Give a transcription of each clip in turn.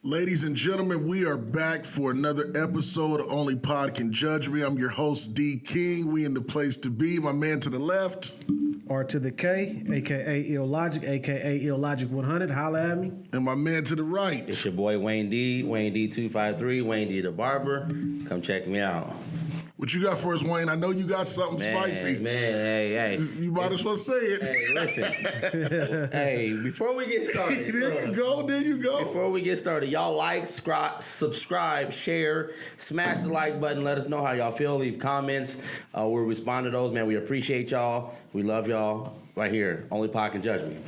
Ladies and gentlemen, we are back for another episode of Only Pod Can Judge Me. I'm your host, D. King. We in the place to be. My man to the left. R to the K, a.k.a. Illogic, a.k.a. Illogic 100. Holla at me. And my man to the right. It's your boy Wayne D. Wayne D253. Wayne D. the Barber. Come check me out. What you got for us, Wayne? I know you got something spicy. Hey. You might as well say it. Hey, listen. Hey, before we get started. There you go. Before we get started, y'all like, subscribe, share, smash the like button. Let us know how y'all feel. Leave comments. We'll respond to those, man. We appreciate y'all. We love y'all. Right here, Only Pod Can Judge Me.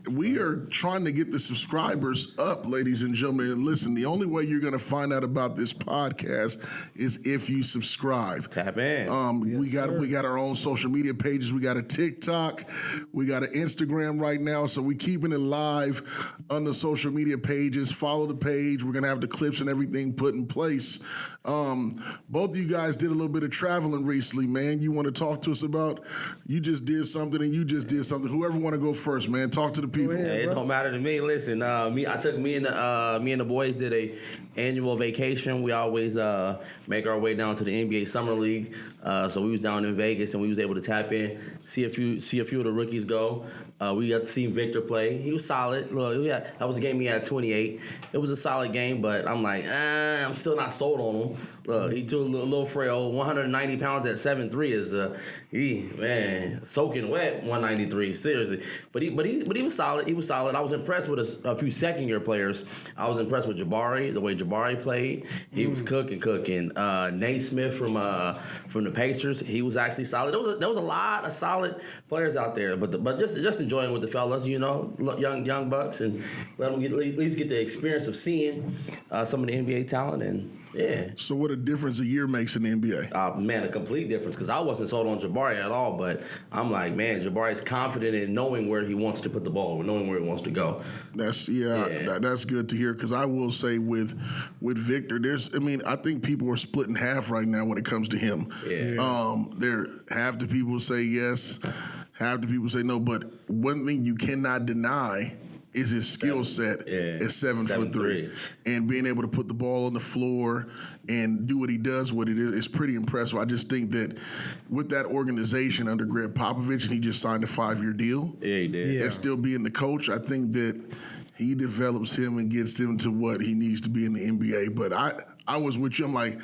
We are trying to get the subscribers up, ladies and gentlemen. And listen, the only way you're going to find out about this podcast is if you subscribe. Tap in. We got our own social media pages. We got a TikTok. We got an Instagram right now. So we're keeping it live on the social media pages. Follow the page. We're going to have the clips and everything put in place. Both of you guys did a little bit of traveling recently, man. You want to talk to us about, you just did something and you just did something. Whoever want to go first, man. Talk to the people. Hey, it don't matter to me. Listen, me and the boys did a annual vacation. We always make our way down to the NBA Summer League. So we was down in Vegas and we was able to tap in, see a few of the rookies go. We got to see Victor play. He was solid. Look, that was a game he had 28. It was a solid game, but I'm like, I'm still not sold on him. Look, he too a little frail. 190 pounds at 7'3" is soaking wet. 193, seriously. But he was solid. He was solid. I was impressed with a few second-year players. I was impressed with Jabari, the way Jabari played. He was cooking. Nate Smith from the Pacers, he was actually solid. There was a lot of solid players out there, but just enjoying with the fellas, you know, young bucks, and let them at least get the experience of seeing some of the NBA talent. And yeah. So what a difference a year makes in the NBA. Man, a complete difference, because I wasn't sold on Jabari at all, but I'm like, man, Jabari's confident in knowing where he wants to put the ball, knowing where he wants to go. That's good to hear, because I will say with Victor, I think people are split in half right now when it comes to him. Yeah. Half the people say yes, half the people say no, but one thing you cannot deny is his skill set at 7'3", and being able to put the ball on the floor and do what he does with it is pretty impressive. I just think that with that organization under Greg Popovich, and he just signed a 5-year deal. Yeah, he did. And still being the coach, I think that he develops him and gets him to what he needs to be in the NBA. But I was with you. I'm like,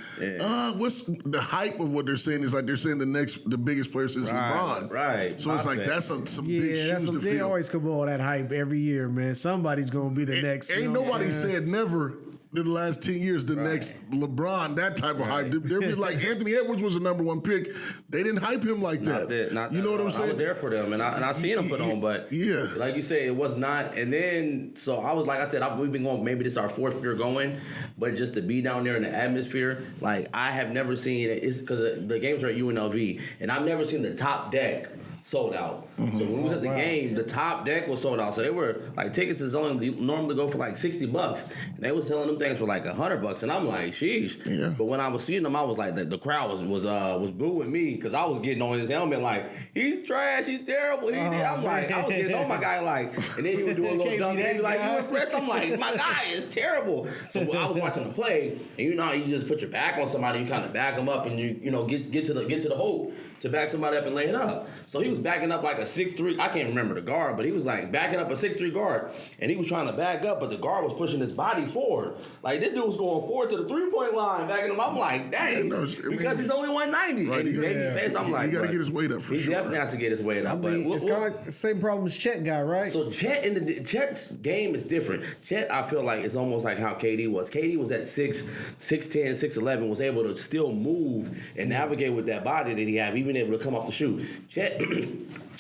what's the hype of what they're saying? Is like they're saying the biggest player since LeBron. Right. So it's like that's some big shoes to fill. They always come on that hype every year, man. Somebody's going to be the next. Ain't nobody said never in the last 10 years the next LeBron, that type of hype. They'd be like, Anthony Edwards was the number one pick. They didn't hype him like that. You know what I'm saying? I was there for them, and I seen him put on, but like you say, it was not. And then, so I was like I said, we've been going, maybe this is our 4th year going, but just to be down there in the atmosphere, like I have never seen it. It's because the games are at UNLV, and I've never seen the top deck sold out. So when we was at the game, the top deck was sold out. So they were like, tickets is only normally go for like $60, and they was selling them things for like $100. And I'm like, sheesh. Yeah. But when I was seeing them, I was like, the crowd was booing me, because I was getting on his helmet like, he's trash, he's terrible. I'm like, I was getting on my guy like, and then he would do a little dunk. He'd be like, you impressed? I'm like, my guy is terrible. So I was watching him play, and you know how you just put your back on somebody, you kind of back them up, and you know get to the hoop to back somebody up and lay it up. So he was backing up like a 6'3", I can't remember the guard, but he was like backing up a 6'3" guard, and he was trying to back up, but the guard was pushing his body forward. Like this dude was going forward to the 3-point line, backing him up. I'm like, dang, because he's only 190. Right, and he's baby face. I'm like, he got to get his weight up for sure. He definitely has to get his weight up. It's kind of like the same problem as Chet got, right? So Chet's game is different. Chet, I feel like, it's almost like how KD was. KD was at 6'10", 6'11", was able to still move and navigate with that body that he had, even able to come off the shoot.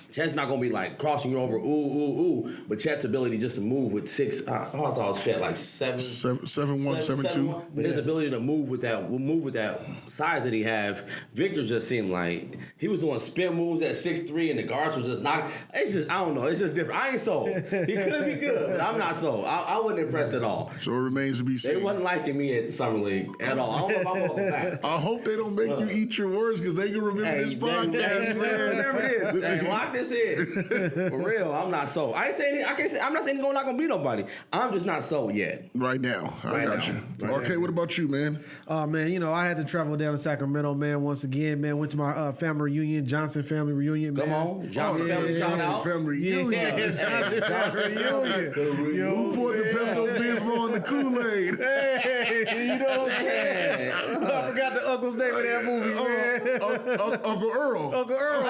Chet's not going to be like crossing you over, ooh. But Chet's ability just to move with 6, how tall is Chet? Like 7'1", 7'2". But his ability to move with that size that he have, Victor just seemed like he was doing spin moves at 6'3", and the guards was just not. It's just, I don't know. It's just different. I ain't sold. He could be good, but I'm not sold. I wasn't impressed at all. So it remains to be seen. They wasn't liking me at Summer League at all. I don't know if I'm welcome back. I hope they don't make you eat your words, because they can remember this podcast, man. Remember this. Lock this this is. For real, I'm not sold. I can't say. I'm not saying he's not gonna be nobody. I'm just not sold yet. Right now, I got you. Okay, what about you, man? Man, you know, I had to travel down to Sacramento, man. Once again, man, went to my family reunion, Johnson family reunion. Man. Come on, Johnson family, Johnson family reunion. Johnson reunion. Who poured the Pepto-Bismol in the Kool-Aid? Hey, you know what I'm saying? I forgot the uncle's name of that movie, man. Uncle Earl. Uncle Earl.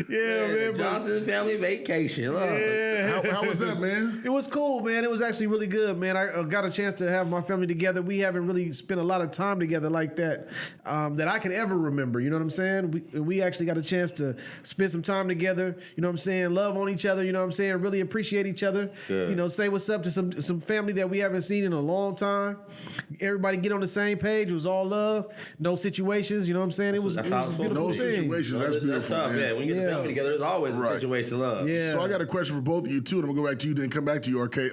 Man. Johnson family vacation. Yeah. How was that, man? It was cool, man. It was actually really good, man. I got a chance to have my family together. We haven't really spent a lot of time together like that that I can ever remember. You know what I'm saying? We actually got a chance to spend some time together. You know what I'm saying? Love on each other. You know what I'm saying? Really appreciate each other. Good. You know, say what's up to some family that we haven't seen in a long time. Everybody get on the same page. It was all love. No situations. You know what I'm saying? It was a beautiful thing. No situations. That's beautiful. Tough, man. When you get the family together, there's always a situation love. Yeah. So I got a question for both of you too, and I'm gonna go back to you, then come back to you, RK.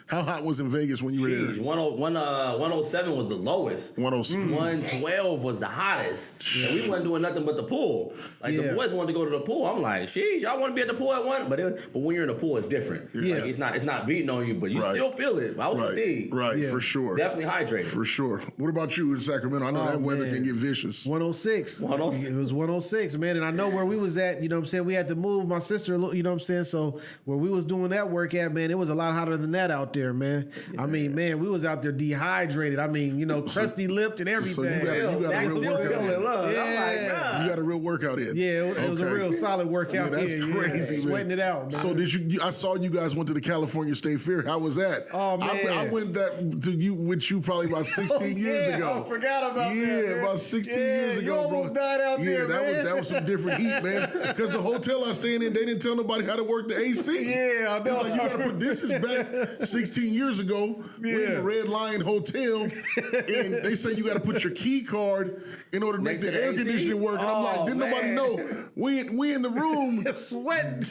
How hot was in Vegas when you were there? 107 was the lowest. 107. 112 was the hottest. And we wasn't doing nothing but the pool. Like the boys wanted to go to the pool. I'm like, sheesh, y'all want to be at the pool at one? But when you're in the pool, it's different. Yeah. Like, it's not beating on you, but you still feel it. I was fatigued. Right, for sure. Definitely hydrated. For sure. What about you in Sacramento? I know that weather can get vicious. 106. It was 106, man. And I know where we was at, you know what I'm saying? We had to move my sister, you know what I'm saying? So where we was doing that work at, man, it was a lot hotter than that out there, man. Yeah. I mean, man, we was out there dehydrated. I mean, you know, crusty lipped and everything. So you got a real workout in. Yeah. You got a real workout in. Yeah, it was a real solid workout. That's crazy, man. Sweating it out, man. So I saw you guys went to the California State Fair. How was that? Oh, man. I went with you probably about 16 years ago. I forgot about that. Yeah, about 16 years ago, you almost died out there, man. That was some different heat, man. Because the hotel I was staying in, they didn't tell nobody how to work the AC. Yeah, I know. Like, you gotta put this is back 16 years ago. We're in the Red Lion Hotel, and they say you gotta put your key card in order to make the air conditioning work. And I'm like, didn't nobody know? We in the room sweating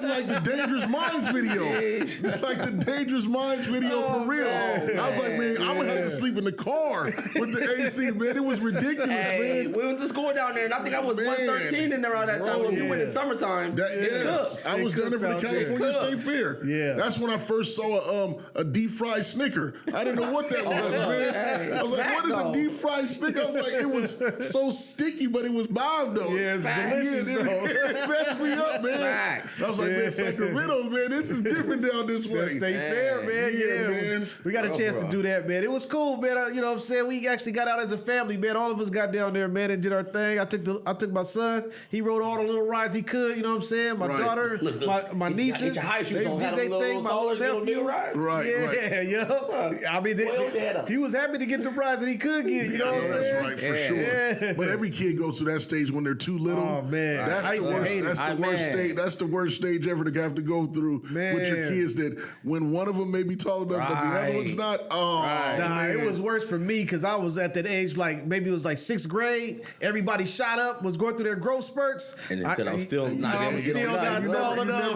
like the Dangerous Minds video. Like the Dangerous Minds video for real. I was like, man, I'm gonna have to sleep in the car with the AC, man. It was ridiculous, man. We went to school down there, and I think I was 113 in there around that time. When we went in summertime. I was down there for the California State Fair. Yeah, that's when I first saw a deep fried Snicker. I didn't know what that was, man. I was like, what is a deep fried Snicker? I was like, it was so sticky, but it was bomb though. Yeah, it's delicious though. It messed me up, man. I was like, man, Sacramento, man, this is different down this way. State Fair, man. Yeah, man. We got a chance to do that, man. It was cool, man. You know what I'm saying? We actually got out as a family, man. All of us got down there, man, and did our thing. I took my son. He rode all the little rides he could. You know what I'm saying? My daughter, my nieces. Get your high shoes on. They thing. My little nephew. Right. I mean, he was happy to get the rides that he could get. You know what I'm saying? That's right, for sure. Yeah. But every kid goes through that stage when they're too little. Oh man, that's the worst. That's the worst stage. That's the worst stage ever to have to go through with your kids. That when one of them may be tall enough, but the other one's not. It was worse for me because I was at that age, like maybe it was like 6th grade. Everybody shot up, was going through their growth spurts. And then said, I'm still not tall enough.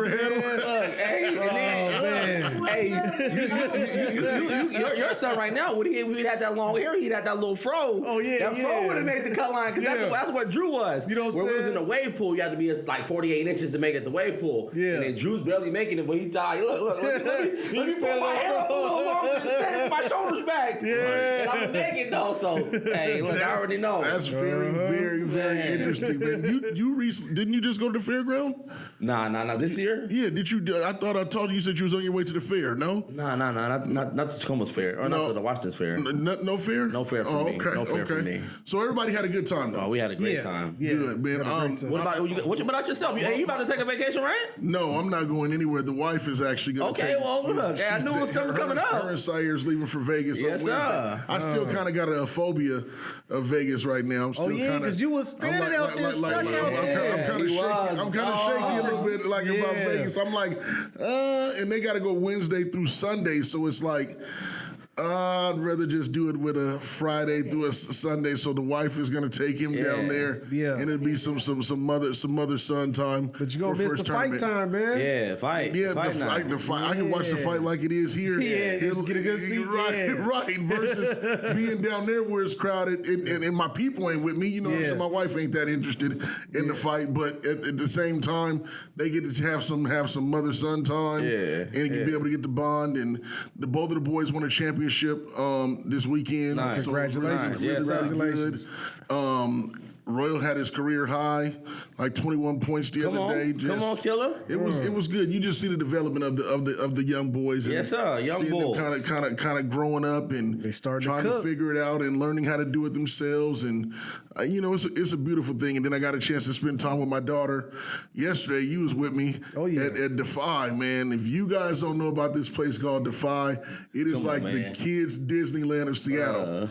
Your son right now, would he had that long hair, he'd had that little fro. Oh yeah, that fro would have made the cut line because that's what Drew was. You know what I'm saying? Where we was in the wave pool, you had to be like 48 inches to make it the wave pool. Yeah. And then Drew's barely making it, but he died. Look, let me pull my hair up a little longer and stand with my shoulders back. Yeah. And I'm naked though, so hey, look, I already know. That's very, very, very interesting, man. Didn't you just go to the fairground? Nah. This year? Yeah, did you? I thought I told you said you was on your way to the fair. No? Nah. Not to Tacoma's fair or not to the Washington's fair. No fair? No fair for me. No fair for me. So everybody had a good time though. Oh, we had a great time. Yeah. Good, man. What about yourself? You about to take a vacation, right? No, I'm not going anywhere. The wife is actually going to take. Okay, well, look, I knew something coming up. Her and Sayer's leaving for Vegas on Wednesday. Sir. I still kind of got a phobia of Vegas right now. I'm still because you was standing out there stuck out there. I'm kind of shaky. I'm kind of shaky a little bit about Vegas. I'm like, and they got to go Wednesday through Sunday, so it's like, I'd rather just do it with a Friday through a Sunday, so the wife is gonna take him down there, and it'll be some mother son time. But you gonna miss the fight time, man. Yeah, fight. Yeah, the fight. I can watch the fight like it is here. Yeah, just get a good seat. Right. Versus being down there where it's crowded, and my people ain't with me. You know what I'm saying? My wife ain't that interested in the fight, but at the same time, they get to have some mother son time, and be able to get the bond. And both of the boys won a championship this weekend. Nice. So Congratulations. Really good. Royal had his career high, like 21 points the other day. Come on, killer! It was good. You just see the development of the young boys. Yes, sir. Young boys kind of growing up and they trying to figure it out and learning how to do it themselves. And it's a beautiful thing. And then I got a chance to spend time with my daughter yesterday. You was with me at Defy, man. If you guys don't know about this place called Defy, it is the kids' Disneyland of Seattle.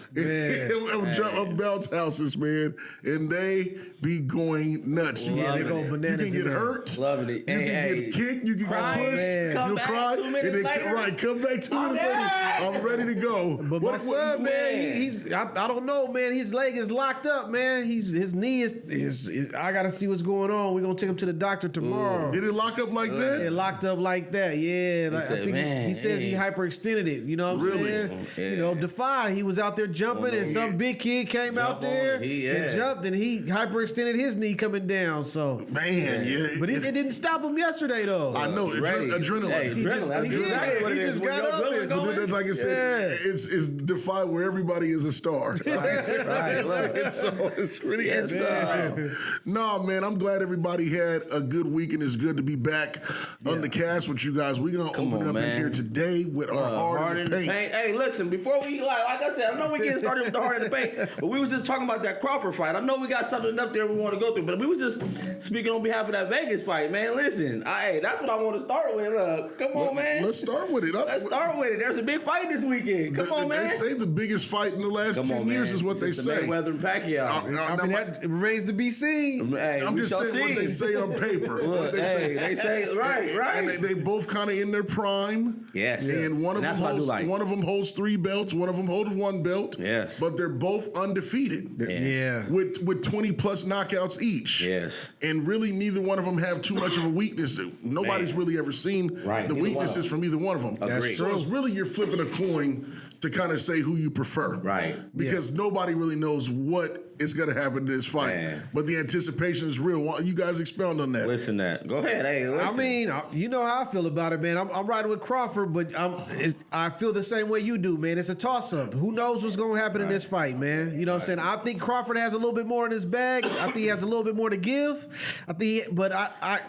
Of bounce houses, man. And they be going nuts. They go bananas. You can get hurt. Loving it. You can get kicked. You can get pushed. You'll cry. 2 minutes later. Come back 2 minutes later. I'm ready to go. But my son, man, I don't know, man. His leg is locked up, man. His knee is I gotta see what's going on. We're gonna take him to the doctor tomorrow. Did it lock up like that? It locked up like that, yeah. I think he says he hyperextended it. You know what I'm saying? Yeah. Defy. He was out there jumping, and some big kid came out there and jumped, and he hyperextended his knee coming down. So but it didn't stop him yesterday though. I know adrenaline. Hey, He just got up there. But that's like I said, it's Defy where everybody is a star. So it's pretty interesting. No, man, I'm glad everybody had a good week, and it's good to be back on the cast with you guys. We're gonna open it up in here today with our heart in the paint. Hey, listen, before we like I said, I know we get started with the heart in the paint, but we were just talking about that Crawford fight. I know we got something up there we want to go through, but we were just speaking on behalf of that Vegas fight, man. Listen, that's what I want to start with. Come on, man. Let's start with it. Let's start with it. There's a big fight this weekend. Come on, man. They say the biggest fight in the last 10 years is what they say. Mayweather and Pacquiao. That remains to be seen. Hey, I'm just saying what they say on paper. They say right. And they both kind of in their prime. Yes. And one of them holds 3 belts. One of them holds 1 belt. Yes. But they're both undefeated. Yeah. With 20 plus knockouts each. Yes. And really, neither one of them have too much of a weakness. Nobody's really ever seen the weaknesses from either one of them. Agreed. So it's really you're flipping a coin to kind of say who you prefer. Right. Because nobody really knows what is going to happen in this fight. Man. But the anticipation is real. Why don't you guys expound on that? Listen that. Go ahead. Hey, listen. I mean, you know how I feel about it, man. I'm riding with Crawford, but I feel the same way you do, man. It's a toss-up. Who knows what's going to happen in this fight, man? You know what I'm saying? I think Crawford has a little bit more in his bag. I think he has a little bit more to give. But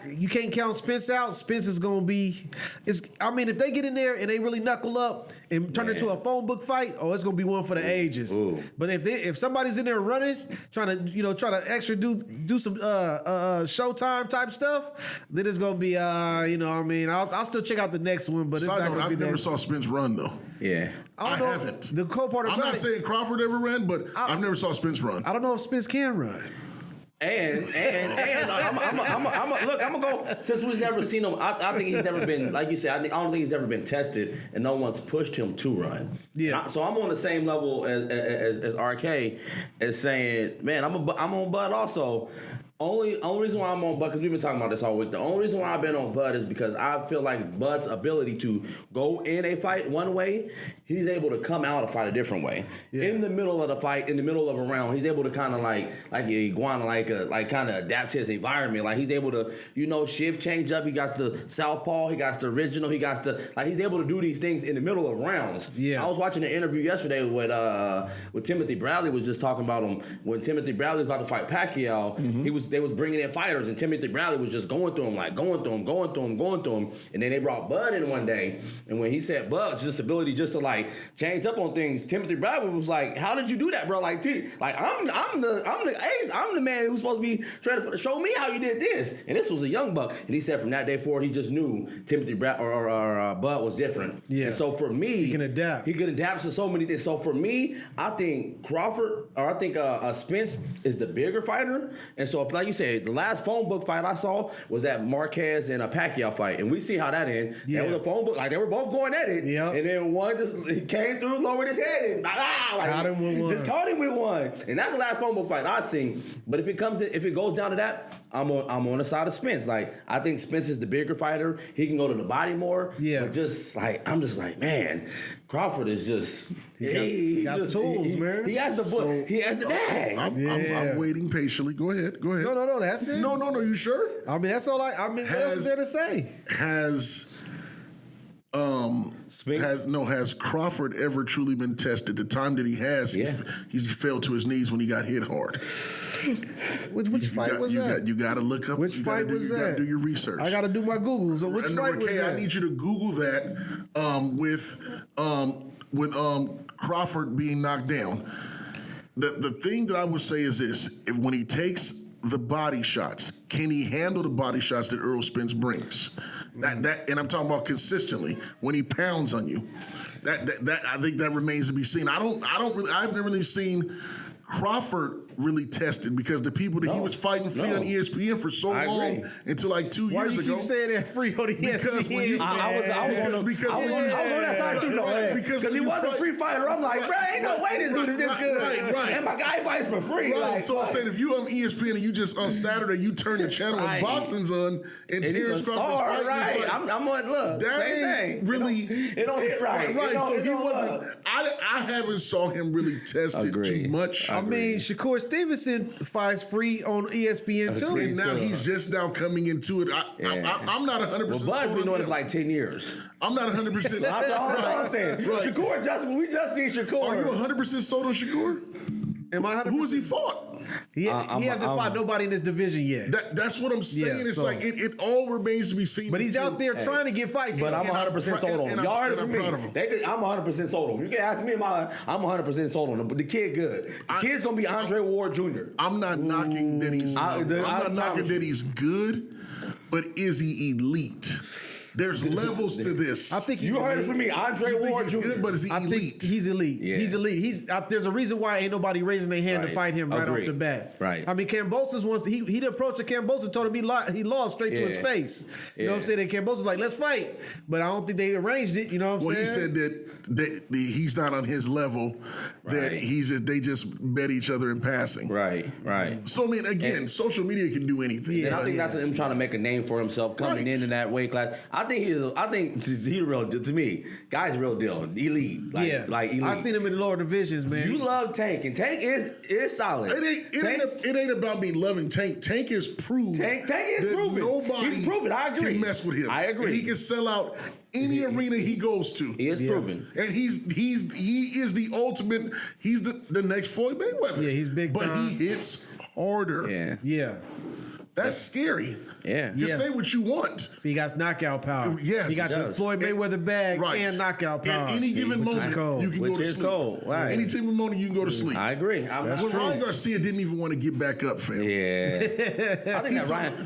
you can't count Spence out. Spence is going to be... if they get in there and they really knuckle up and turn it into a phone book fight, it's going to be one for the ages. Ooh. But if somebody's in there running, trying to extra do some Showtime type stuff, then it's gonna be I'll still check out the next one, but it's not gonna be. I've never saw Spence run though. Yeah. I haven't. The cool part about I'm not saying Crawford ever ran, but I've never saw Spence run. I don't know if Spence can run. And I'm gonna go, since we've never seen him. I think he's never been, like you said, I don't think he's ever been tested, and no one's pushed him to run. Yeah. So I'm on the same level as RK, as saying, man, I'm on Bud also. Only reason why I'm on Bud, because we've been talking about this all week. The only reason why I've been on Bud is because I feel like Bud's ability to go in a fight one way, he's able to come out a fight a different way. Yeah. In the middle of the fight, in the middle of a round, he's able to kind of like an iguana, like kind of adapt to his environment. Like he's able to, shift, change up. He got the southpaw, he got the original, he's able to do these things in the middle of rounds. Yeah. I was watching an interview yesterday with Timothy Bradley, was just talking about him when Timothy Bradley was about to fight Pacquiao. Mm-hmm. They was bringing in fighters, and Timothy Bradley was just going through him, and then they brought Bud in one day, and when he said Bud's just ability just to like change up on things, Timothy Bradley was like, "How did you do that, bro? Like I'm the ace, I'm the man who's supposed to be trying to show me how you did this." And this was a young buck, and he said from that day forward, he just knew Timothy Bud was different. Yeah. And so for me, he can adapt to so many things. So for me, I think Crawford, or I think Spence is the bigger fighter, and so if like you said, the last phone book fight I saw was that Marquez and a Pacquiao fight, and we see how that ended. Yeah. That was a phone book, like they were both going at it, and then one just came through, lowered his head, and caught him with one. Just caught him with one, and that's the last phone book fight I've seen. But if it goes down to that, I'm on the side of Spence. Like I think Spence is the bigger fighter. He can go to the body more. Yeah. But I'm just like, man, Crawford is just he got tools, man. He has the book. He has the bag. I'm waiting patiently. Go ahead. No, that's it. No, you sure? I mean, that's all what else is there to say? Has Crawford ever truly been tested? The time that he has, he fell to his knees when he got hit hard. Which fight was that? You got to look up. Which fight was that? You got to do your research. I got to do my Googles. So which fight was that? I need you to Google that with Crawford being knocked down. The thing that I would say is this: when he takes the body shots, can he handle the body shots that Errol Spence brings? That and I'm talking about consistently when he pounds on you. That I think that remains to be seen. I've never really seen Crawford really tested because the people that he was fighting free on ESPN for so long until like 2 Why years do you ago. keep saying that free on ESPN? Because when you, I was on that side too, though. Because he was a free fighter. I'm like, bro, ain't no way this dude is this good. Right. And my guy fights for free. Right. Like, So I'm saying if you on ESPN and you just on Saturday you turn the channel and boxing's on and Terrence Crawford's fighting, right. I'm on look. That same ain't thing. really It don't hit right. Right. So he wasn't. I haven't saw him really tested too much. I mean, Shakur Stevenson fights free on ESPN too. And now he's just now coming into it. I'm not 100%. Well, Buzz been doing it for like 10 years. I'm not 100%. That's all I'm saying. Right. Shakur, we just seen Shakur. Are you 100% sold on Shakur? Am I 100%? Who has he fought? He hasn't fought nobody in this division yet. That's what I'm saying. It's like it all remains to be seen. But he's out there trying to get fights. But I'm 100% sold on him. Y'all heard it from me. I'm 100% sold on him. You can ask me, I'm 100% sold on him. But the kid good. The kid's gonna be Andre Ward Jr. I'm not knocking that he's. I'm not knocking that he's good, but is he elite? There's levels to this. I think you heard it from me. Andre Ward Jr. good, but is he elite? He's elite. Yeah. He's elite. There's a reason why ain't nobody raising their hand to fight him right off the bat. Right. I mean, Kambosos wants he approached Kambosos, told him he lost straight to his face. You know what I'm saying? And Kambosos like, let's fight. But I don't think they arranged it. You know what I'm saying? Well, he said that he's not on his level. That they just bet each other in passing. Right. So I mean, again, social media can do anything. And I think that's him trying to make a name for himself coming into that weight class. I think he's the real to me. Guy's real deal, elite. Like elite. I seen him in the lower divisions, man. You love Tank, and Tank is solid. It ain't about me loving Tank. Tank is proved. Tank is proven. Nobody I agree. can mess with him. I agree. And he can sell out any arena he goes to. He is proven. And he is the ultimate. He's the next Floyd Mayweather. Yeah, he's big time. But he hits harder. Yeah. That's scary. Yeah. You say what you want. So he got knockout power. Yes. He got the Floyd Mayweather bag and knockout power. At any given moment, you can go to sleep. Cold. Right. Any given moment, you can go to sleep. I agree. When Ryan Garcia didn't even want to get back up, fam. Yeah. I think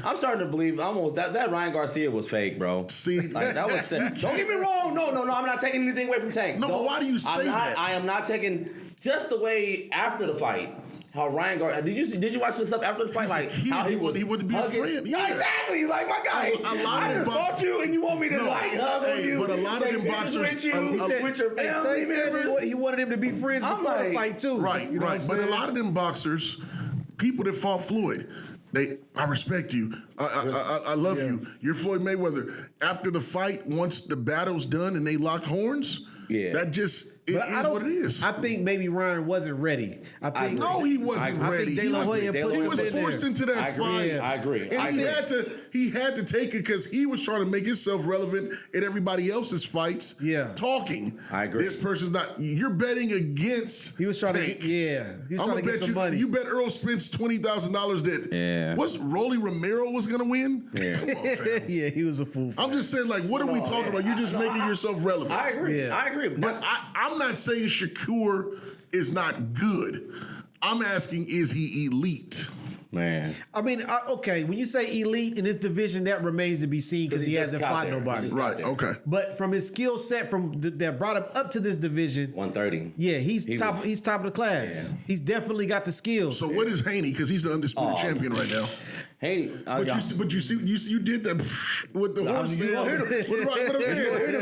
I'm starting to believe almost that Ryan Garcia was fake, bro. See? Like, that was don't get me wrong. No, I'm not taking anything away from Tank. No, but why do you say that? I am not taking just the way after the fight. How Ryan Garcia? Did you watch this stuff after the fight? Like how he wanted to be hugging. a friend. Yeah, exactly. He's like my guy. I just fought you, and you want me to hug on you. But a lot of them boxers, with your family members. He wanted him to be friends before the fight too. Right. But a lot of them boxers, people that fought Floyd. I respect you. I love you. You're Floyd Mayweather. After the fight, once the battle's done and they lock horns, that just is what it is. I think maybe Ryan wasn't ready. No, he wasn't ready. He was forced into that fight. I agree. And he had to take it because he was trying to make himself relevant in everybody else's fights. Yeah. Rolling. I agree. This person's not. You're betting against. He was trying Tank. to. Yeah. He was trying to get some money. You bet Earl Spence $20,000 that. What's Rolly Romero was gonna win? Yeah. Come on, fam. Yeah, he was a fool. I'm just saying, like, what are we talking about? You're just making yourself relevant. I agree. Yeah. I agree. But I'm not saying Shakur is not good. I'm asking, is he elite? Man. I mean, okay, when you say elite in this division, that remains to be seen because he hasn't fought nobody. Right, okay. But from his skill set that brought him up to this division, 130. yeah, he's top of the class. Yeah. He's definitely got the skills. So what is Haney? Because he's the undisputed champion right now. Haney, but you did that with the horse thing.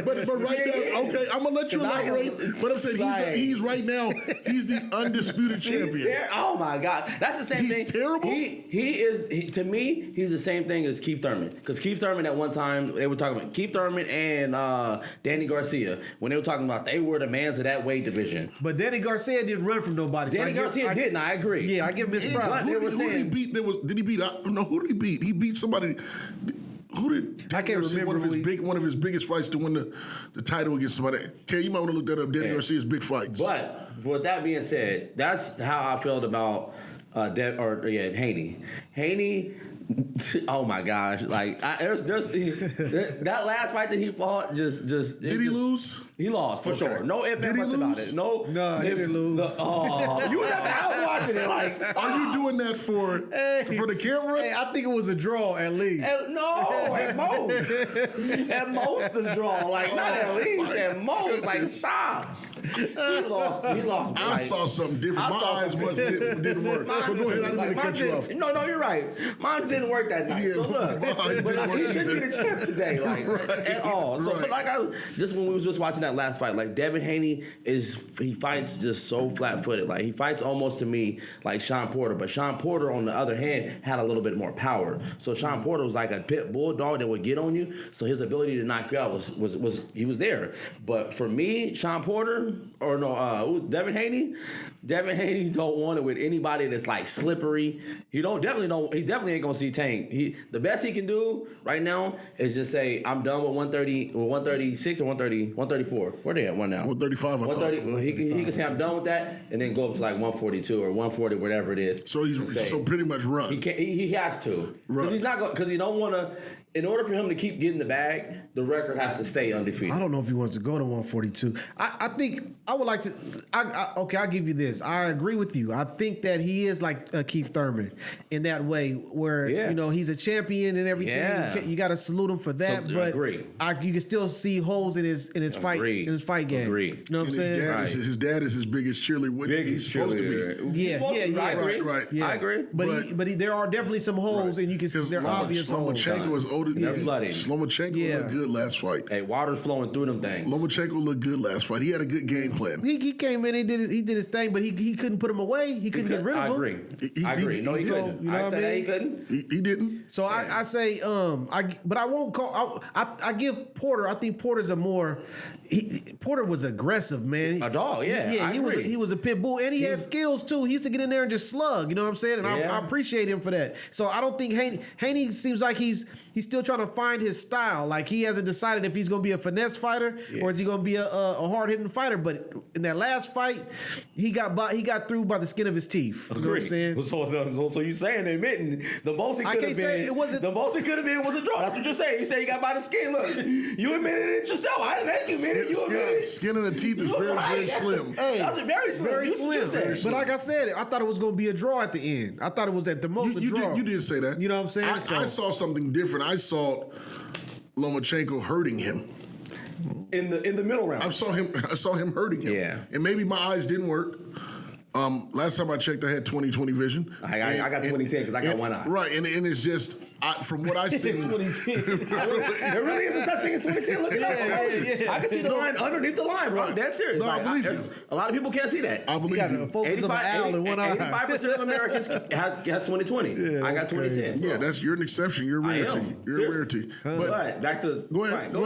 But right now, okay, I'm gonna let you elaborate. But I'm saying he's right now. He's the undisputed champion. Oh my God, that's the same thing. He's terrible. To me, he's the same thing as Keith Thurman. Because Keith Thurman at one time they were talking about Keith Thurman and Danny Garcia when they were talking about they were the mans of that weight division. But Danny Garcia didn't run from nobody. Danny Garcia didn't. I agree. Yeah, I give him his props. Who did he beat? Did he beat? I don't know. Who did he beat? He beat somebody. Who did? I can't remember. One of his biggest fights to win the title against somebody. Okay, you might want to look that up. Danny Garcia's big fights. But with that being said, that's how I felt about Haney. Haney. Oh my gosh! Like there's that last fight that he fought. Did he lose? He lost for sure. No ifs and buts about it. No, he didn't lose. You was at the house watching it. Like, are you doing that for the camera? Hey, I think it was a draw at least. At most a draw. Like not at least, at most. Like stop. He lost. I saw something different. My eyes didn't work. But go ahead. I didn't mean to cut you off. No, you're right. Mine didn't work that night. Yeah, so look, but he shouldn't be the champ today, at all. So, but just when we was just watching that last fight, like Devin Haney he fights just so flat-footed. Like he fights almost to me like Sean Porter, but Sean Porter on the other hand had a little bit more power. So Sean Porter was like a pit bulldog that would get on you. So his ability to knock you out was he was there. But for me, Sean Porter. Devin Haney don't want it with anybody that's like slippery. He definitely ain't gonna see Tank. The best he can do right now is just say, I'm done with 130 or 136 or 134. Where they at one now? 135, 130. He can say I'm done with that and then go up to like 142 or 140, whatever it is. So he's pretty much run. He has to. Because he's not because he don't wanna. In order for him to keep getting the bag, the record has to stay undefeated. I don't know if he wants to go to 142. I think I would like to. Okay, I'll give you this. I agree with you. I think that he is like Keith Thurman in that way, where he's a champion and everything. Yeah. You got to salute him for that. So, but agree. You can still see holes in his fight game. Agree. You know what I'm saying? His dad is his biggest cheerleader. He's supposed to be. Yeah. Right. Yeah. I agree. But there are definitely some holes, and you can see they're obvious holes. Lomachenko is older. They're flooding. Lomachenko looked good last fight. Hey, water's flowing through them things. Lomachenko looked good last fight. He had a good game plan. He came in and he did his thing, but he couldn't put him away. He couldn't get rid of him. I agree. No, he couldn't. You know what I mean? He couldn't. He didn't. So I say, but I won't call. I give Porter. I think Porter's a more. Porter was aggressive, man. A dog, yeah. He was a pit bull, and he had skills too. He used to get in there and just slug. You know what I'm saying? And I appreciate him for that. So I don't think Haney seems like he's still trying to find his style. Like he hasn't decided if he's going to be a finesse fighter or is he going to be a hard hitting fighter. But in that last fight, he got through by the skin of his teeth. You know what I'm saying? So you saying they're admitting the most it could have been? It wasn't. The most it could have been was a draw. That's what you're saying. You say you got by the skin. Look, you admitted it yourself. I didn't make you admit it. You admitted it. Skin in the teeth is very slim. Hey, that was very slim. Very slim. But like I said, I thought it was going to be a draw at the end. I thought it was at the most a draw. You did say that. You know what I'm saying? I saw something different. I saw Lomachenko hurting him in the middle round. I saw him hurting him. Yeah. And maybe my eyes didn't work. Last time I checked, I had 20/20 vision. I got 20/10 because I got one eye. Right, and it's just from what I see. 20/10. There really is a such thing as 20/10. Look it up. Yeah. I can see the line underneath the line, bro. That's serious. No, I believe you. A lot of people can't see that. I believe you. Focus of an owl in one eye. 85% of Americans has 20/20. Yeah, I got 20/10. Yeah, you're an exception. You're a rarity. You're a rarity. But back to go ahead. No.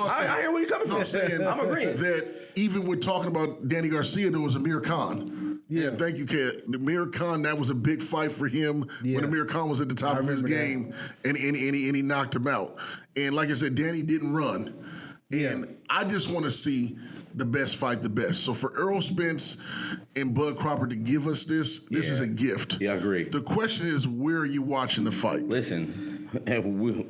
I hear where you're coming from. I'm saying I'm agreeing that even with talking about Danny Garcia, there was Amir Khan. Yeah, thank you, Kat. Amir Khan, that was a big fight for him when Amir Khan was at the top of his game, and he knocked him out. And like I said, Danny didn't run. And I just want to see the best fight the best. So for Errol Spence and Bud Crawford to give us this is a gift. Yeah, I agree. The question is, where are you watching the fight? Listen. And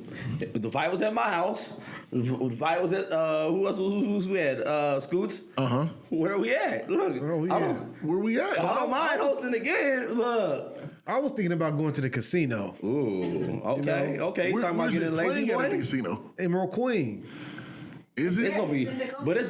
the fight was at my house. The fight was at who else was we had? Scoots. Where are we at? Look, where we at? I don't mind hosting again. Look. I was thinking about going to the casino. Ooh, okay, You know? okay. You talking about getting a lazy boy? At the casino In McQueen. Is it? It's gonna be, but it's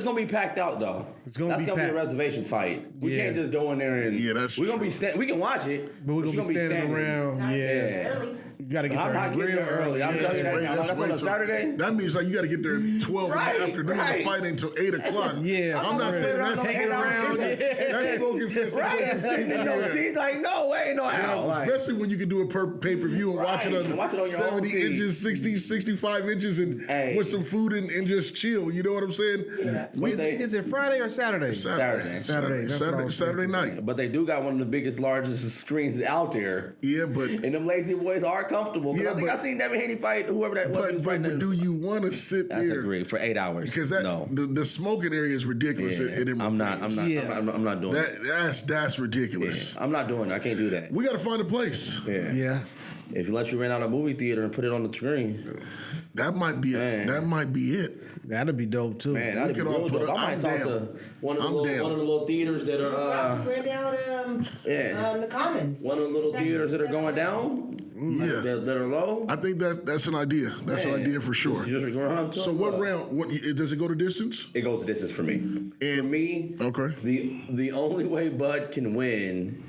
gonna be packed out though. It's gonna that's be gonna packed. be a reservations fight. We can't just go in there and that's we're gonna true. be we can watch it, But we're gonna be standing around. Yeah. You gotta get I'm there not getting there early. I'm telling you that now. That's on a Saturday. That means like you got to get there at 12 in the afternoon. The fight until 8 o'clock. Yeah, I'm not standing there hanging around. That's smoking fist. Right, sitting in your seat like no way, no how. Especially when you can do a pay-per-view and watch it on your 70 inches, 60, 65 inches, and with some food and just chill. You know what I'm saying? Is it Friday or Saturday? Saturday night. But they do got one of the biggest, largest screens out there. Yeah, but and them lazy boys are comfortable. Yeah, I think I seen Devin Haney fight whoever that was. But do you want to sit there? That's agreed for 8 hours. Because the smoking area is ridiculous. I'm not doing that. That's ridiculous. Yeah, I'm not doing it. I can't do that. We got to find a place. Yeah. If you let you rent out a movie theater and put it on the screen, that might be it. That might be it. That'd be dope too. Man, that'd be real dope. I might talk to one of the little theaters that are ran down the Commons. One of the little theaters that are going down. Yeah, that are low. I think that's an idea. That's an idea for sure. So what round? What does it go to distance? It goes to distance for me. And for me, okay. The only way Bud can win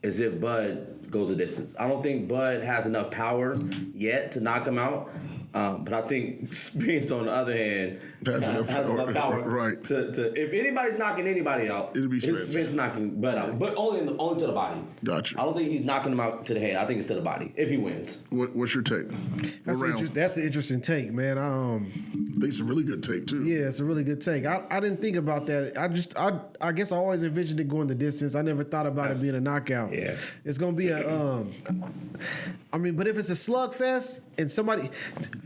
is if Bud goes the distance. I don't think Bud has enough power yet to knock him out. But I think Spence, on the other hand, has enough power. Right. To if anybody's knocking anybody out, it'll be Spence. Spence knocking Bud out, but only to the body. Gotcha. I don't think he's knocking him out to the head. I think it's to the body if he wins. What's your take? That's an interesting take, man. I think it's a really good take too. Yeah, it's a really good take. I didn't think about that. I guess I always envisioned it going the distance. I never thought about it being a knockout. Yeah. It's gonna be but if it's a slugfest and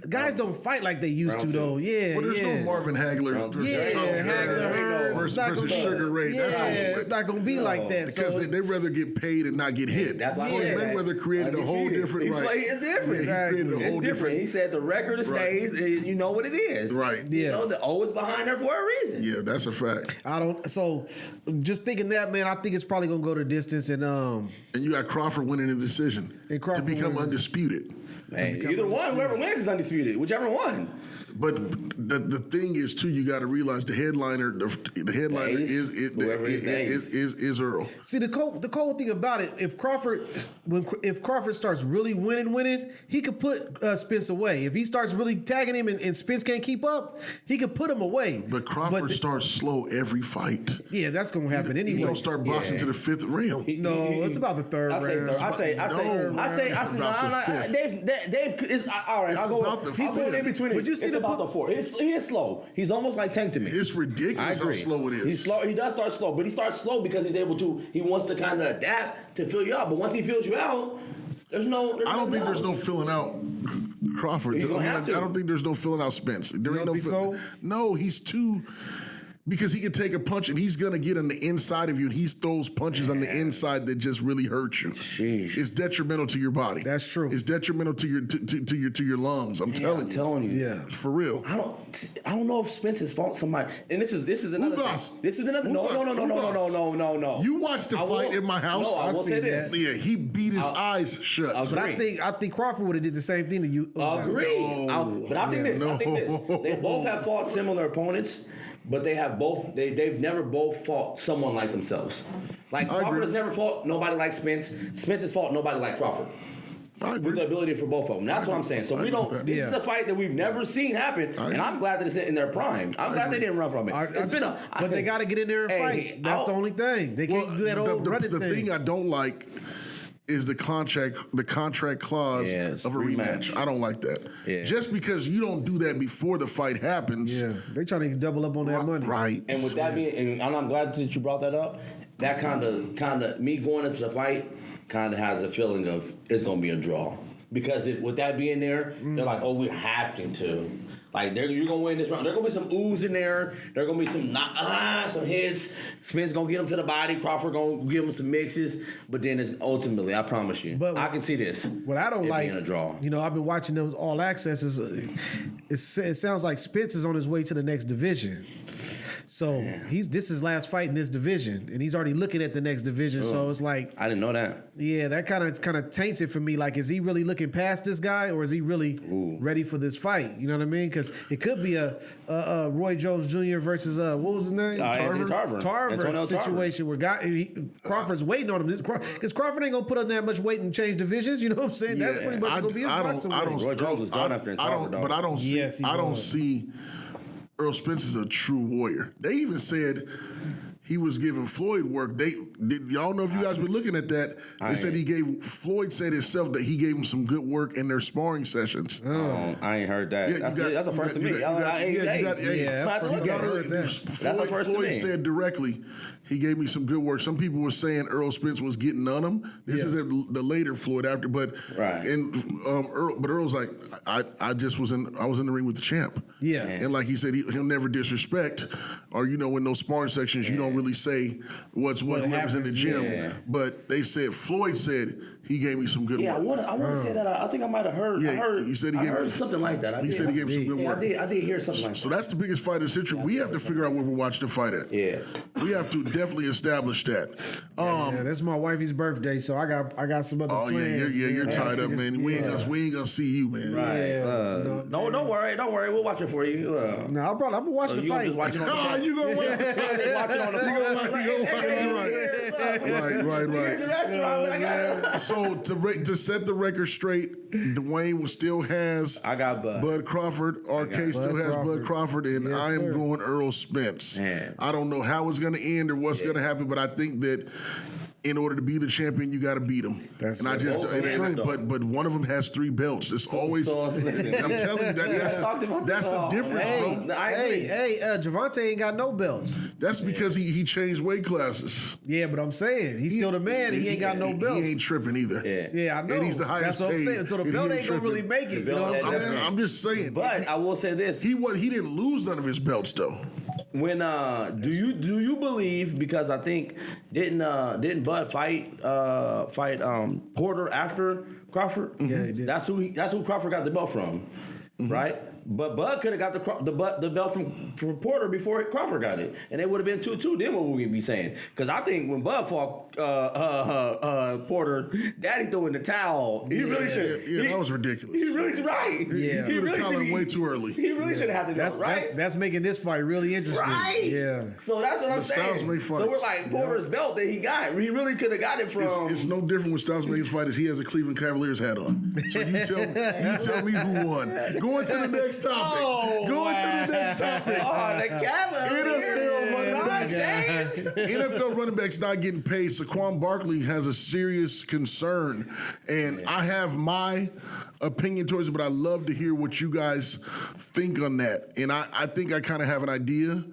guys don't fight like they used to though. Yeah, well, there's no Marvin Hagler. Hagler versus Sugar Ray. It's not gonna be like that because they rather get paid and not get hit. That's why Floyd Mayweather created a whole different. It's different. It's different. He said the record stays. You know what it is. Right. Yeah. You know the O is behind there for a reason. Yeah, that's a fact. So just thinking that, man, I think it's probably gonna go to distance and you got Crawford winning the decision to become undisputed. Man, either one, whoever wins is undisputed. Whichever one. But the thing is too, you got to realize the headliner is Earl. See, the cool thing about it, if Crawford starts really winning, he could put Spence away. If he starts really tagging him and Spence can't keep up, he could put him away. But Crawford starts slow every fight. Yeah, that's gonna happen anyway. He don't start boxing to the fifth round. It's about the third round. I say, Dave is all right. I'll go in between. Would you see about the four? He is slow. He's almost like Tank to me. It's ridiculous how slow it is. He's slow. He does start slow, but he starts slow because he's able to. He wants to kind of adapt to fill you out. But once he fills you out, there's no. I don't think there's no filling out Crawford. I don't think there's no filling out Spence. There ain't no. So? No, he's too. Because he can take a punch and he's gonna get on the inside of you, and he throws punches on the inside that just really hurt you. Sheesh. It's detrimental to your body. That's true. It's detrimental to your lungs. I'm telling you. Yeah, for real. I don't know if Spence has fought somebody. And this is another. This is another. No. You watched the fight in my house. No, I will say this. Yeah, he beat his eyes shut. But I think Crawford would have did the same thing to you. Agree. But I think this. They both have fought similar opponents. But they've never both fought someone like themselves. Like Crawford has never fought nobody like Spence. Spence has fought nobody like Crawford. With the ability for both of them. That's what I'm saying. So this is a fight that we've never seen happen, and I'm glad that it's in their prime. I'm glad they didn't run from it. But they got to get in there and fight. That's the only thing. They can't do that old running thing. The thing I don't like is the contract clause of a rematch. I don't like that. Yeah. Just because you don't do that before the fight happens. Yeah, they trying to double up on that money. Right. And with that being, and I'm glad that you brought that up, that kind of me going into the fight kind of has a feeling of it's going to be a draw. Because with that being there, they're like, oh, we're having to. Like you're gonna win this round. There's gonna be some oohs in there. There's gonna be some hits. Spence gonna get him to the body. Crawford gonna give him some mixes. But then it's ultimately, I promise you, But I can see this. What I don't like, being a draw. you know, I've been watching those All Accesses. It sounds like Spence is on his way to the next division. So this is his last fight in this division, and he's already looking at the next division. So it's like, I didn't know that. yeah, that kind of taints it for me. Like, is he really looking past this guy, or is he really ready for this fight? You know what I mean? Because it could be a Roy Jones Jr. versus what was his name? Tarver situation where Crawford's waiting on him because Crawford ain't gonna put up that much weight and change divisions. You know what I'm saying? Yeah, that's pretty much gonna be his boxing weight. Roy Jones was gone after Tarver, though. But I don't see. Yes, he I don't was. see. Earl Spence is a true warrior. They even said he was giving Floyd work. Y'all know if you guys were looking at that. They said Floyd said himself that he gave him some good work in their sparring sessions. I ain't heard that. That's the first to me. Floyd said directly, he gave me some good work. Some people were saying Earl Spence was getting on him. This is the later Floyd after, but Earl's like, I was in the ring with the champ. Yeah. And like he said, he'll never disrespect, or in those sparring sections, you don't really say what's whoever's in the gym. Yeah. But Floyd said he gave me some good work. I want to say that. I think I might have heard. Yeah, he said he gave something like that. He said he gave me some good work. I did hear something like that. So that's the biggest fight of the century. We have to figure out where we're watching the fight at. Yeah. We have to definitely establish that. That's my wifey's birthday, so I got some other plans. You're tied up, man. We ain't gonna see you, man. Right. No, don't worry. We'll watch it for you. No, I'm gonna watch the fight. Just watch it on the phone. You gonna watch it? Watch it on the phone. Right. So to set the record straight, Dwayne still has I got Bud Crawford. RK still has Bud Crawford, and I am going Earl Spence. Man. I don't know how it's going to end or what's going to happen, but I think that in order to be the champion, you got to beat him. But one of them has 3 belts. It's always. Listen, I'm telling you that's the difference, bro. Hey, Javante ain't got no belts. That's because he changed weight classes. Yeah, but I'm saying he's still the man. He ain't got no belts. He ain't tripping either. Yeah, I know. And he's the highest That's what I'm paid, saying. So the belt ain't gonna really make it. You know what I'm saying? I'm just saying. But I will say this: he didn't lose none of his belts though. When do you believe? Because I think didn't Bud fight Porter after Crawford? Yeah, he did. That's who Crawford got the belt from, right? But Bud could have got the belt from Porter before Crawford got it, and it would have been 2-2. Then what would we be saying? Because I think when Bud fought Porter, Daddy threw in the towel. He really should. Yeah, that was ridiculous. He really should. Right. Yeah. He really should way too early. He really should have had the belt. Right. That's making this fight really interesting. Right. Yeah. So that's what I'm saying. So we're like Porter's belt that he got. He really could have got it from. It's no different when Styles makes fighters. He has a Cleveland Cavaliers hat on. So you tell me who won. Going to the next topic. Oh, Going to the next topic. Oh, the Cavaliers. NFL running backs not getting paid. Saquon Barkley has a serious concern, and I have my opinion towards it, but I love to hear what you guys think on that. And I think I kind of have an idea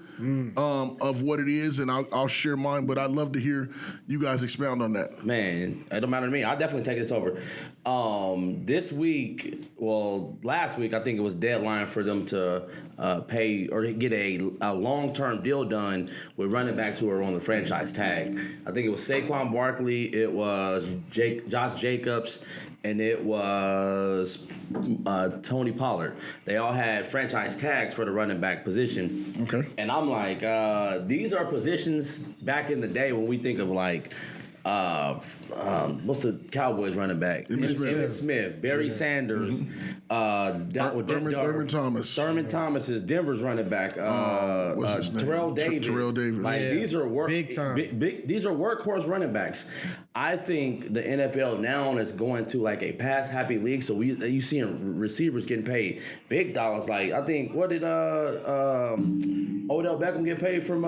of what it is, and I'll share mine, but I'd love to hear you guys expound on that. Man, it don't matter to me. I'll definitely take this over. Last week, I think it was deadline for them to pay or get a long-term deal done with running backs who are on the franchise tag. I think it was Saquon Barkley, it was Josh Jacobs, and it was Tony Pollard. They all had franchise tags for the running back position. Okay. And I'm like, these are positions back in the day when we think of like, what's the Cowboys running back? Emmitt Smith, Barry Sanders, Thurman Thomas. Thurman Thomas is Denver's running back. What's his name? Terrell Davis. Terrell Davis. Like these are big time. These are workhorse running backs. I think the NFL now is going to like a pass-happy league, so you seeing receivers getting paid big dollars. Like I think what did Odell Beckham get paid from